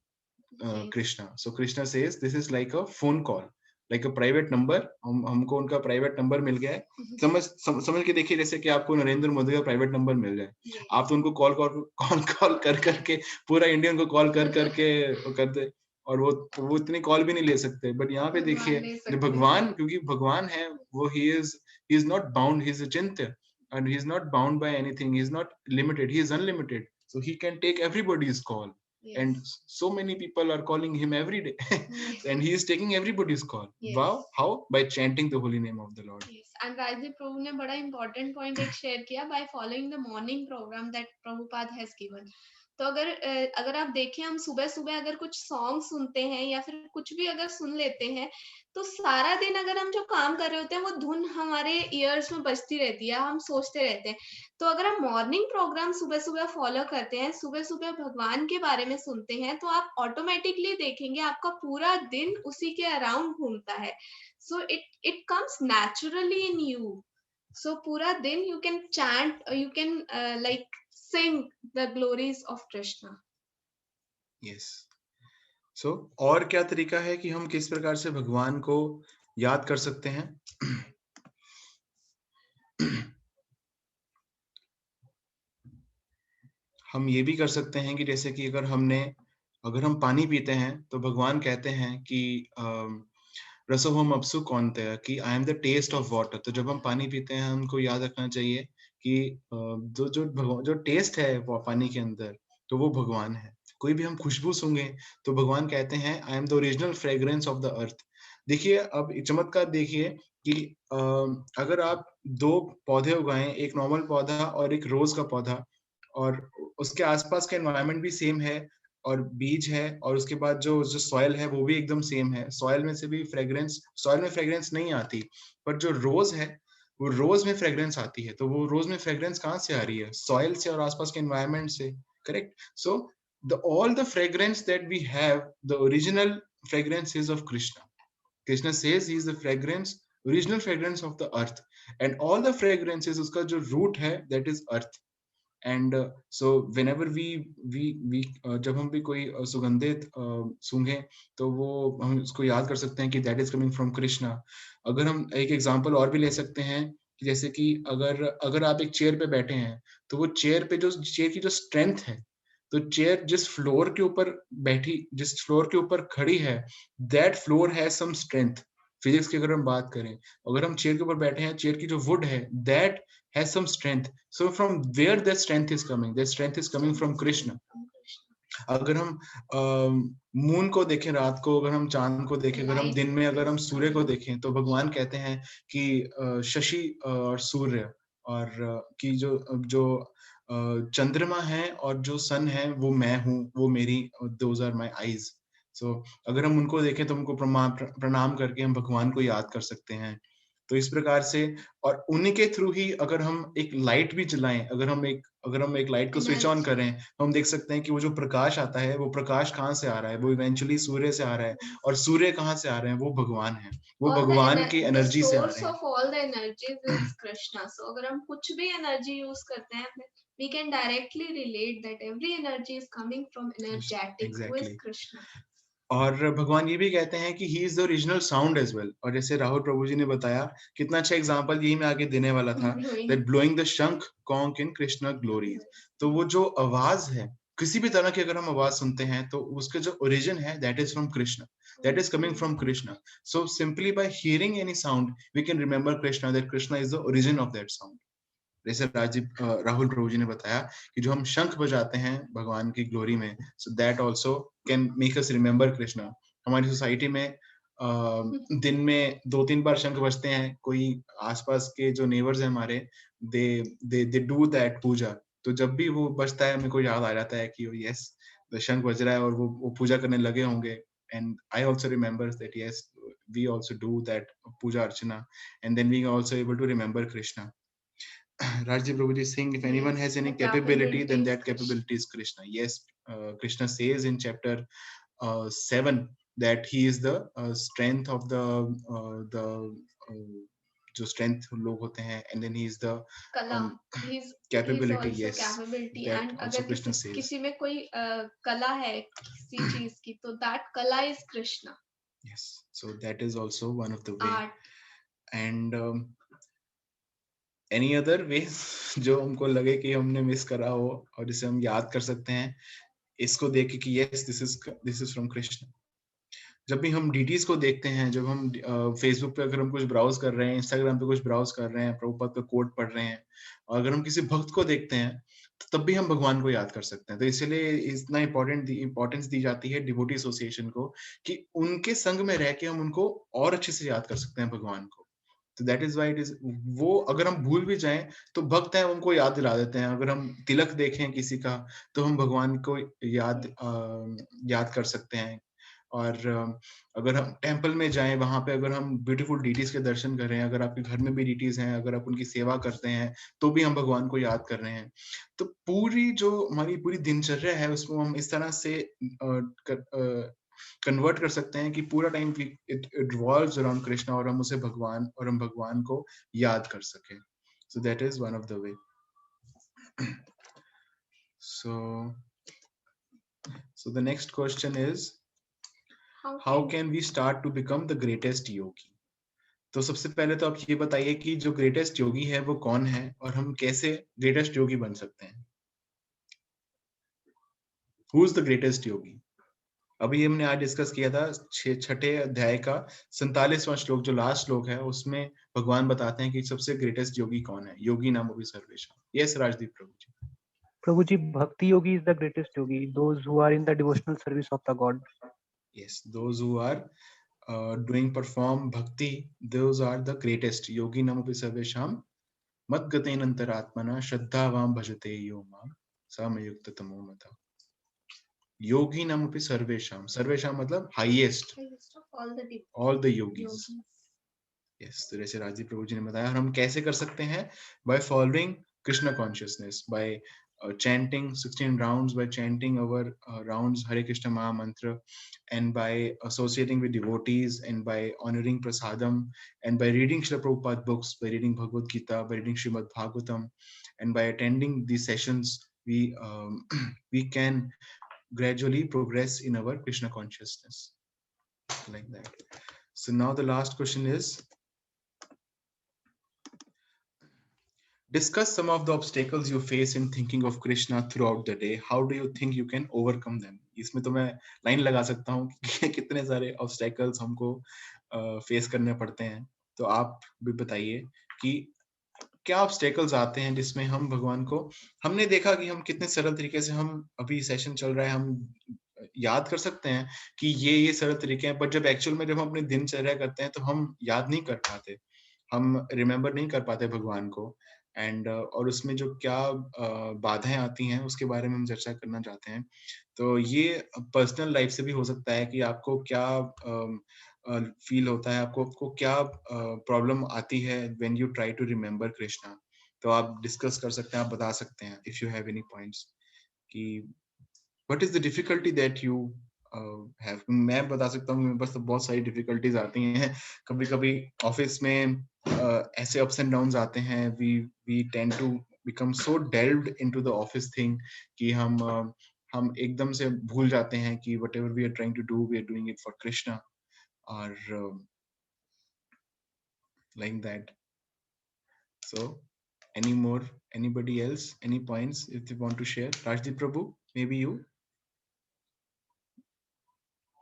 Krishna. So Krishna says this is like a phone call, like a private number. हमको उनका private number मिल गया है. समझ के देखिए, जैसे कि आपको नरेंद्र मोदी का प्राइवेट नंबर मिल जाए, आप तो उनको कॉल कर करके पूरा इंडियन को कॉल कर करके करते, और वो इतनी कॉल भी नहीं ले सकते. बट यहाँ पे देखिए भगवान, क्योंकि भगवान है वो, he is not bound, he is Achintya, and he is not bound by anything, he is not limited, he is unlimited, so he can take everybody's call. Yes. And so many people are calling him every day. Yes. And he is taking everybody's call. Yes. Wow, how? By chanting the holy name of the Lord. Yes. And Rajdeep Prabhu ने बड़ा important point एक share किया, by following the morning program that Prabhupada has given. तो अगर आप देखें, हम सुबह सुबह अगर कुछ सॉन्ग सुनते हैं या फिर कुछ भी अगर सुन लेते हैं तो सारा दिन अगर हम जो काम कर रहे होते हैं वो धुन हमारे ईयर्स में बजती रहती है, हम सोचते रहते हैं. तो अगर हम मॉर्निंग प्रोग्राम सुबह सुबह फॉलो करते हैं, सुबह सुबह भगवान के बारे में सुनते हैं, तो आप ऑटोमेटिकली देखेंगे आपका पूरा दिन उसी के अराउंड घूमता है. So it comes naturally in you. So पूरा दिन you can chant, you can like sing the glories of Krishna. Yes. So और क्या तरीका है कि हम किस प्रकार से भगवान को याद कर सकते हैं? हम ये भी कर सकते हैं कि जैसे कि अगर हम पानी पीते हैं तो भगवान कहते हैं कि रसोहम अपसु कौन्तेय, कि I am the taste of water. तो जब हम पानी पीते हैं हमको याद रखना चाहिए कि जो टेस्ट है वो पानी के अंदर, तो वो भगवान है. कोई भी हम खुशबू सूंघे तो भगवान कहते हैं आई am the original fragrance of the earth. देखिए, अब चमत्कार देखिए कि अगर आप दो पौधे उगाएं, एक नॉर्मल पौधा और एक रोज का पौधा, और उसके आसपास का एनवायरनमेंट भी सेम है और बीज है, और उसके बाद जो सॉइल है वो भी एकदम सेम है. सॉइल में फ्रेग्रेंस नहीं आती, पर जो रोज है वो रोज में फ्रेग्रेंस आती है. तो वो रोज में फ्रेग्रेंस कहाँ से आ रही है? सॉइल से और आसपास के एनवायरनमेंट से. Correct. So all the fragrance that we have, the original fragrance is of Krishna. Krishna says he is the original fragrance of the earth, and all the fragrances, uska jo root hai, that is earth. And so whenever we जब हम भी कोई सुगंधित सूंघे तो वो हम उसको याद कर सकते हैं कि that is coming from Krishna. अगर हम एक एग्जांपल और भी ले सकते हैं कि जैसे कि अगर आप एक चेयर पे बैठे हैं तो वो चेयर की जो स्ट्रेंथ है, तो चेयर जिस फ्लोर के ऊपर बैठी, जिस फ्लोर के ऊपर खड़ी है, that floor has some strength. Physics की अगर हम बात करें, अगर हम चेयर के ऊपर बैठे हैं, चेयर की जो वुड है that has some strength. So from where that strength is coming? That strength is coming from Krishna. अगर हम मून को देखें रात को, अगर हम चांद को देखें, अगर हम दिन में अगर हम सूर्य को देखें, तो भगवान कहते हैं कि शशि और सूर्य और कि जो चंद्रमा है और जो सन है वो मैं हूँ, वो मेरी, दोज आर माई आईज। सो अगर हम उनको देखें तो उनको प्रणाम करके हम भगवान को याद कर सकते हैं। तो इस प्रकार से, और उन्हीं के थ्रू ही अगर हम एक लाइट भी जलाएं, अगर हम एक लाइट को स्विच ऑन करें, तो हम देख सकते हैं कि वो जो प्रकाश आता है, वो प्रकाश कहाँ से आ रहा है? वो इवेंचुअली सूर्य से आ रहा है। और सूर्य कहाँ से आ रहे हैं? वो भगवान है, वो भगवान की एनर्जी से आ रहे हैं। Source of all the energies is Krishna. So अगर हम कुछ भी एनर्जी यूज करते हैं, we can directly relate that every energy is coming from energetic, who is Exactly. Krishna. और भगवान ये भी कहते हैं कि he is the original sound as well. और जैसे राहुल प्रभु जी ने बताया, कितना अच्छा एग्जांपल यही मैं आगे देने वाला था, दैट ब्लोइंग द शंख कॉन्क इन कृष्णा ग्लोरी। तो वो जो आवाज है, किसी भी तरह की अगर हम आवाज सुनते हैं, तो उसका जो ओरिजिन है that is from Krishna, that is coming from Krishna. So simply by hearing any sound we can remember Krishna, that Krishna is the origin of that sound. जैसे राहुल प्रभु जी ने बताया कि जो हम शंख बजाते हैं भगवान की ग्लोरी में, so that also can make us remember Krishna. हमारी सोसाइटी में दिन में 2-3 बार शंख बजते हैं। कोई आसपास के जो नेबर्स हैं हमारे, दे डू दैट पूजा। तो जब भी वो बजता है, मेरे को याद आ जाता है कि यस, द शंख बज रहा है और वो पूजा करने लगे होंगे। And I also remember that yes, we also do that puja archana, and then we also able to remember Krishna. Rajdeep Prabhuji is saying, if anyone has any capability, then that capability is Krishna. Yes, Krishna says in chapter 7 that he is the strength of the जो strength लोग होते हैं, and then he is the capability. Yes, capability. that And also अगर Krishna says. किसी में कोई कला है किसी चीज की, तो that कला is Krishna. Yes, so that is also one of the way. Art. And any other way जो हमको लगे कि हमने मिस करा हो और जिसे हम याद कर सकते हैं इसको देख के कि yes, this is from Krishna. जब भी हम डीटीज को देखते हैं, जब हम फेसबुक पे अगर हम कुछ ब्राउज कर रहे हैं, इंस्टाग्राम पे कुछ ब्राउज कर रहे हैं, प्रभुपाद का कोट पढ़ रहे हैं, और अगर हम किसी भक्त को देखते हैं, तो तब भी हम भगवान को याद कर सकते हैं। तो इसलिए इतना इम्पोर्टेंस दी जाती है डिवोटी एसोसिएशन को, कि उनके संग में रह के हम उनको और अच्छे से याद कर सकते हैं भगवान को। तो that is why it is, वो अगर हम भूल भी जाएं तो भक्त हैं उनको याद दिला देते हैं। अगर हम तिलक देखें किसी का, तो हम भगवान को याद कर सकते हैं। और अगर हम टेम्पल में जाएं, वहां पे अगर हम ब्यूटीफुल डीटीज के दर्शन करें, अगर आपके घर में भी डीटीज हैं, अगर आप उनकी सेवा करते हैं, तो भी हम भगवान को याद कर रहे हैं। तो पूरी जो हमारी पूरी दिनचर्या है, उसको हम इस तरह से कन्वर्ट कर सकते हैं कि पूरा time it revolves around Krishna, और हम भगवान को याद कर सकें। So that is one of the way. So the next question is, how can we start to become the greatest yogi? तो सबसे पहले तो आप ये बताइए कि जो ग्रेटेस्ट योगी है वो कौन है, और हम कैसे ग्रेटेस्ट योगी बन सकते हैं? Who is the greatest योगी? अभी हमने आज डिस्कस किया था 6ठे अध्याय का 47वां श्लोक, जो लास्ट श्लोक है, उसमें भगवान बताते हैं कि सबसे ग्रेटेस्ट योगी कौन है। योगी नाम भी सर्वेशा। यस राजदीप प्रभु जी। प्रभु जी, भक्ति योगी is the greatest yogi, those who are in the devotional service of the God. Yes, those who are perform bhakti, those are the greatest. योगी नाम भी सर्वेशाम मद्गतेन अंतरात्मना श्रद्धावाम भजते यो माम समयुक्त तमो मता। योगी नाम भी सर्वेशाम, सर्वेशाम मतलब highest, all the yogis. Yes, तो जैसे राजीव प्रभु जी ने बताया, हम कैसे कर सकते हैं? By following Krishna consciousness, by chanting 16 rounds, by chanting our rounds Hare Krishna Maha Mantra, and by associating with devotees, and by honoring prasadam, and by reading Srila Prabhupada books, by reading Bhagavad Gita, by reading Srimad Bhagavatam, and by attending these sessions, we can gradually progress in our Krishna consciousness, like that. So now the last question is, discuss some of the obstacles you face in thinking of Krishna throughout the day. How do you think you can overcome them? इसमें तो मैं line लगा सकता हूँ कि कितने सारे obstacles हमको फेस करने पड़ते हैं. तो आप भी बताइए कि क्या ऑब्स्टेकल्स आते हैं जिसमें हम भगवान को, हमने देखा कि हम कितने सरल तरीके से, हम अभी सेशन चल रहा है, हम याद कर सकते हैं कि ये सरल तरीके हैं, बट जब एक्चुअल में जब हम अपनी दिनचर्या करते हैं तो हम याद नहीं कर पाते, हम रिमेम्बर नहीं कर पाते भगवान को. एंड और उसमें जो क्या बाधाएं आती हैं उसके बारे में हम चर्चा करना चाहते हैं. तो ये पर्सनल लाइफ से भी हो सकता है कि आपको क्या फील होता है, आपको क्या प्रॉब्लम आती है when you try to remember Krishna. तो आप डिस्कस कर सकते हैं, आप बता सकते हैं if you have any points कि what is the difficulty that you have. मैं बता सकता हूँ मेरे पास तो बहुत सारी डिफिकल्टीज आती हैं. कभी कभी ऑफिस में ऐसे अप्स एंड डाउन्स आते हैं, we tend to become so delved into the office thing कि हम एकदम से भूल जाते हैं कि whatever we are trying to do, we are doing it for Krishna, or like that. So anybody else, any points if they want to share? Rajdeep Prabhu, maybe you.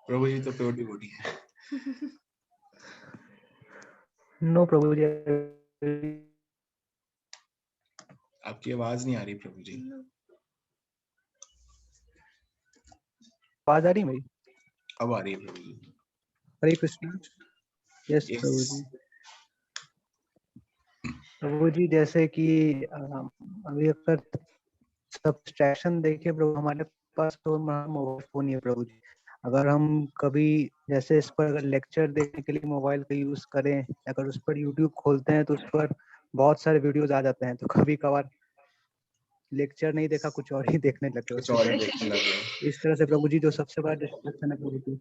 Prabhu ji to pure devotee hai. No प्रभु जी. आपकी आवाज नहीं आ रही प्रभु जी. आवाज आ रही है मेरी? अब आ रही है प्रभु जी. हरे कृष्णा. Yes Yes. प्रभु जी. प्रभु जी जैसे कि अभी अगर सब्सट्रैक्शन देखें प्रभु, हमारे पास तो मोबाइल फोन ही है प्रभु जी. अगर हम कभी जैसे इस पर लेक्चर देखने के लिए मोबाइल का यूज करें, अगर उस पर यूट्यूब खोलते हैं तो उस पर बहुत सारे वीडियोज आ जाते हैं, तो कभी कभार लेक्चर नहीं देखा, कुछ और ही देखने लगे. कुछ और ही देखने लग गए. इस तरह से प्रभु जी जो सबसे बड़ा डिस्ट्रैक्शन है प्रभु जी,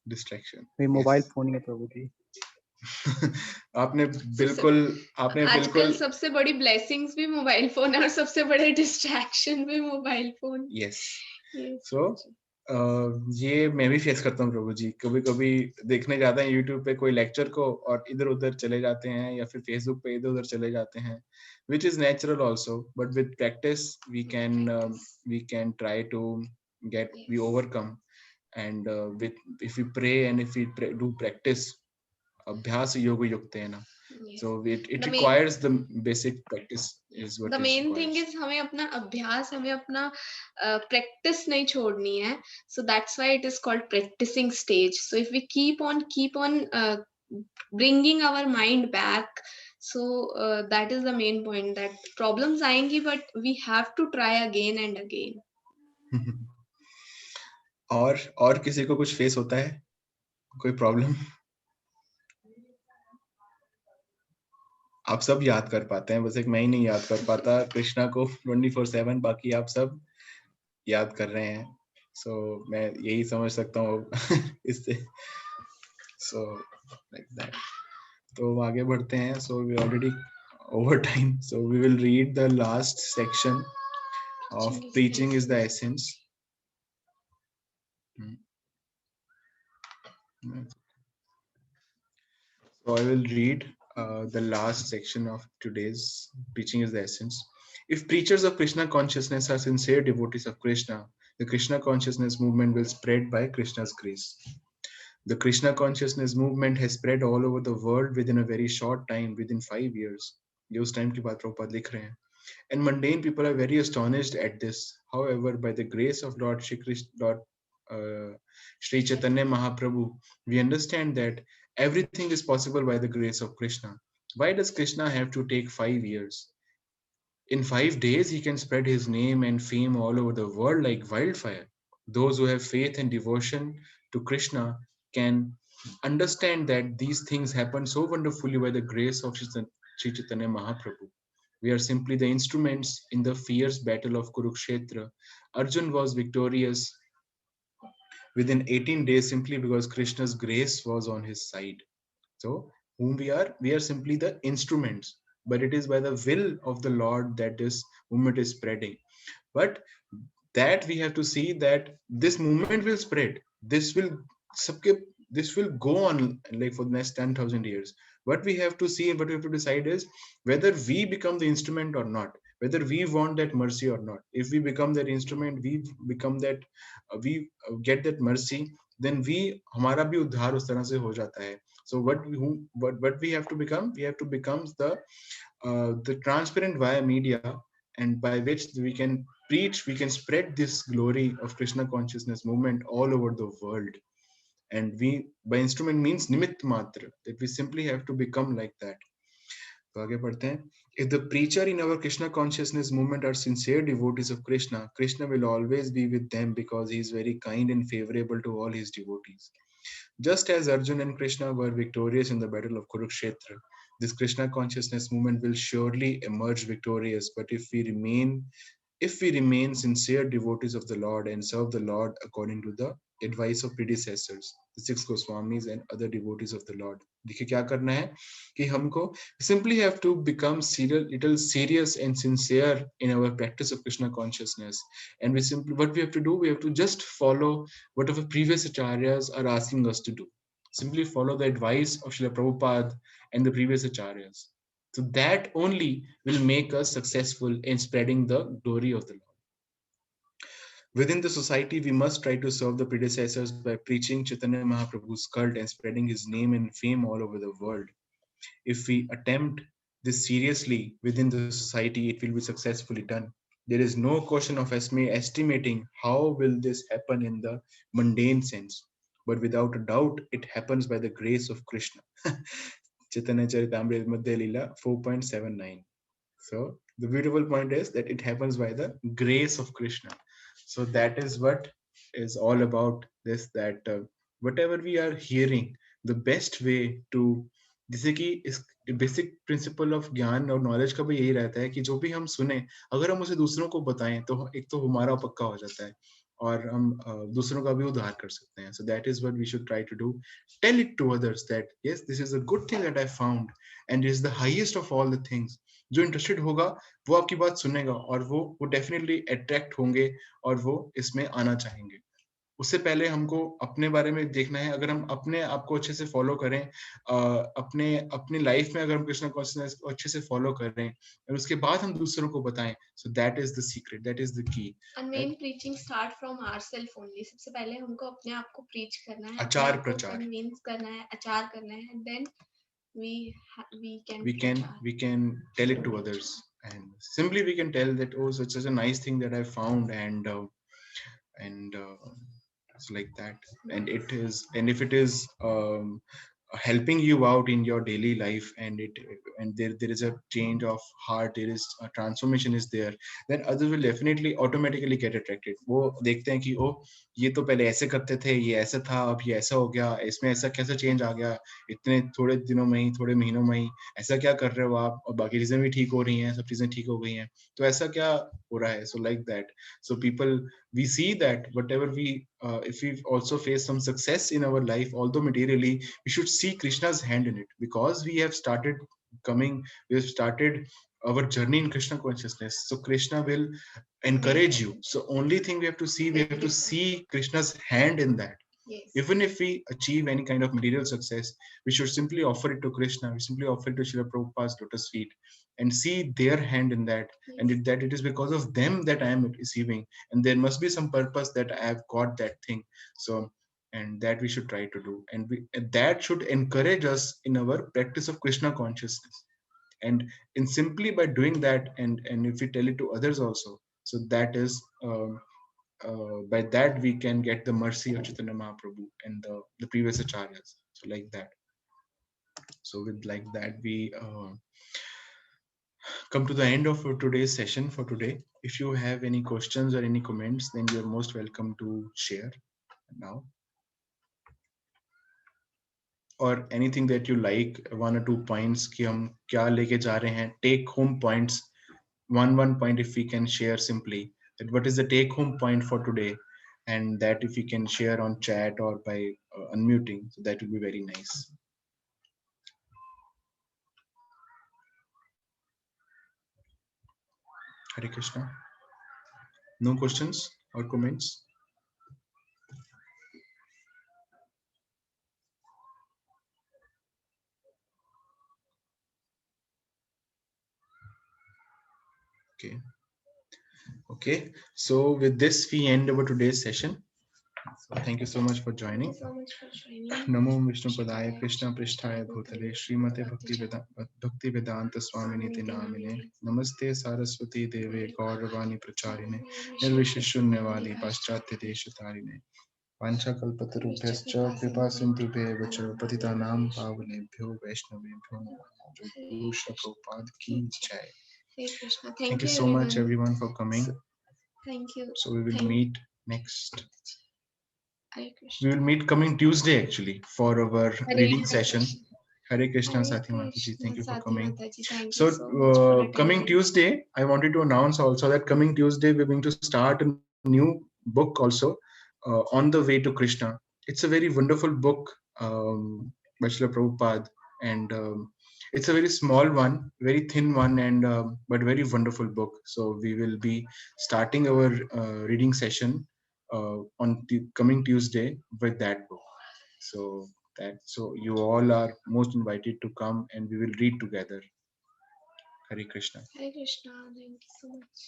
डिस्ट्रैक्शन. वही मोबाइल फोन ही है प्रभु जी. आपने बिल्कुल आजकल सबसे बड़ी ब्लेसिंग्स भी मोबाइल फोन है और सबसे बड़े डिस्ट्रैक्शन भी मोबाइल फोन. यस. सो ये मैं भी फेस करता हूँ प्रभु जी. कभी कभी देखने जाते हैं यूट्यूब पे कोई लेक्चर को और इधर उधर चले जाते हैं, या फिर फेसबुक पे इधर उधर चले जाते हैं, which is natural also, but with practice we can try to we overcome, and if we pray and if we do practice, abhyas yoga yukta hai na. So it requires the basic practice is what the main thing is हमें अपना अभ्यास, हमें अपना practice नहीं छोड़नी है. So that's why it is called practicing stage. So if we keep on bringing our mind back, so that is the main point, that problems आएंगी but we have to try again and again. और किसी को कुछ face होता है, कोई problem? आप सब याद कर पाते हैं, बस एक मैं ही नहीं याद कर पाता कृष्णा को 24/7. बाकी आप सब याद कर रहे हैं. सो मैं यही समझ सकता हूँ इससे. So like that. तो आगे बढ़ते हैं. So we already over time, so we will read the last section of preaching is the essence. So I will read the last section of today's Preaching is the Essence. If preachers of Krishna consciousness are sincere devotees of Krishna, the Krishna consciousness movement will spread by Krishna's grace. The Krishna consciousness movement has spread all over the world within a very short time, within 5 years. ये उस time की बात प्रभुपाद लिख रहे हैं. And mundane people are very astonished at this. However, by the grace of Lord Shri Chaitanya Mahaprabhu, we understand that everything is possible by the grace of Krishna. Why does Krishna have to take 5 years? In 5 days, he can spread his name and fame all over the world like wildfire. Those who have faith and devotion to Krishna can understand that these things happen so wonderfully by the grace of Shri Chaitanya Mahaprabhu. We are simply the instruments in the fierce battle of Kurukshetra. Arjun was victorious within 18 days simply because Krishna's grace was on his side. So whom we are simply the instruments, but it is by the will of the Lord that this movement is spreading. But that we have to see that this movement will spread. This will go on like for the next 10,000 years. What we have to see and what we have to decide is whether we become the instrument or not, whether we want that mercy or not. If we become that instrument, we become that, we get that mercy, then we हमारा भी उद्धार उस तरह से हो जाता है. So what we have to become, we have to become the transparent via media, and by which we can preach, we can spread this glory of Krishna consciousness movement all over the world. And we, by instrument means nimitt matra, that we simply have to become like that. तो आगे बढ़ते हैं. If the preacher in our Krishna consciousness movement are sincere devotees of Krishna, Krishna will always be with them because he is very kind and favorable to all his devotees. Just as Arjun and Krishna were victorious in the battle of Kurukshetra, this Krishna consciousness movement will surely emerge victorious. But if we remain sincere devotees of the Lord and serve the Lord according to the advice of predecessors, the 6 Goswamis and other devotees of the Lord. देखिए क्या करना है कि हमको simply have to become little serious and sincere in our practice of Krishna consciousness. And what we have to do, we have to just follow whatever previous acharyas are asking us to do. Simply follow the advice of Srila Prabhupada and the previous acharyas. So that only will make us successful in spreading the glory of the Lord. Within the society, we must try to serve the predecessors by preaching Chaitanya Mahaprabhu's cult and spreading his name and fame all over the world. If we attempt this seriously within the society, it will be successfully done. There is no question of estimating how will this happen in the mundane sense, but without a doubt, it happens by the grace of Krishna. Chaitanya Charitamrita Madhya Leela 4.79. So the beautiful point is that it happens by the grace of Krishna. So that is what is all about this, that whatever we are hearing, the best way to, जैसे कि इस basic principle of ज्ञान और knowledge का भी यही रहता है कि जो भी हम सुने, अगर हम उसे दूसरों को बताएं तो एक तो हमारा पक्का हो जाता है और हम दूसरों का भी उद्धार कर सकते हैं. So that is what we should try to do. Tell it to others that yes, this is a good thing that I found and it is the highest of all the things. जो interested होगा वो आपकी बात सुनेगा और वो definitely attract होंगे और वो इसमें आना चाहेंगे. उससे पहले हमको अपने बारे में देखना है. अगर हम अपने आप को अच्छे से फॉलो करें, अपनी लाइफ में अगर हम कृष्ण कॉन्शियसनेस को अच्छे से फॉलो करें और उसके बाद हम दूसरों को बताएं, so that is the secret, that is the key. And main preaching start from ourselves only. सबसे पहले हमको अपने आप को preach करना है, आचार अपने आप को प्रचार. convince करना है, आचार करना है, then we can we can tell it to others, and simply we can tell that, oh, such a nice thing that I found, and it's like that. And it is, and if it is helping you out in your daily life, and there is a change of heart, there is a transformation is there, then others will definitely automatically get attracted. वो देखते हैं कि ओ ये तो पहले ऐसे करते थे, ये ऐसा था, अब ये ऐसा हो गया, इसमें ऐसा कैसा चेंज आ गया इतने थोड़े दिनों में ही, थोड़े महीनों में ही, ऐसा क्या कर रहे हो आप, और बाकी चीजें भी ठीक हो रही हैं, सब चीजें ठीक हो गई हैं, तो ऐसा क्या हो रहा है. So like that, so people, we see that whatever we if we also face some success in our life, although materially, we should see Krishna's hand in it, because we have started our journey in Krishna consciousness. So Krishna will encourage you. So only thing we have to see Krishna's hand in that. Yes. Even if we achieve any kind of material success, we should simply offer it to Krishna. We simply offer it to Srila Prabhupada's lotus feet and see their hand in that. Yes. And that it is because of them that I am receiving. And there must be some purpose that I have got that thing. So, and that we should try to do. And that should encourage us in our practice of Krishna consciousness. And simply by doing that, and if we tell it to others also, so that is by that we can get the mercy of Chaitanya Mahaprabhu and the previous acharyas. So like that. So with like that, we come to the end of today's session for today. If you have any questions or any comments, then you're most welcome to share now. Or anything that you like, 1 or 2 points कि हम क्या लेके जा रहे हैं, take home points, one point if we can share simply, that what is the take home point for today, and that if we can share on chat or by unmuting, so that would be very nice. Hare Krishna. No questions or comments? Okay. Okay. So with this, we end our today's session. So thank you so much for Thank joining. you so much for joining. Namo Vishnu Padaya Krishna Pristhaya Bhutale Srimate Bhakti Vedanta Swaminiti Namine Namaste Saraswati Deve Gauravani Pracharine Nirvisheshunyavadi Paschatya Deshatarine Vancha Kalpatarubhyascha Kripa Sindhubhyevacha Patitanam Pavanebhyo Vaishnavebhyo Namo Guru Shri Prabhupada Ki Jai. Hare Krishna. Thank you so much everyone for coming. Thank you. So we will Thank- meet next. Hare Krishna. We will meet coming Tuesday actually for our reading session. Krishna. Hare Krishna, Hare Sati Mataji, thank you for Sati coming. Mataji, thank So, you so much for coming attending. Tuesday, I wanted to announce also that coming Tuesday, we're going to start a new book also, On the Way to Krishna. It's a very wonderful book by Srila Prabhupada, and it's a very small one, very thin one, and but very wonderful book. So we will be starting our reading session on the coming Tuesday with that book. So you all are most invited to come and we will read together. Hare Krishna. Hare Krishna. Thank you so much.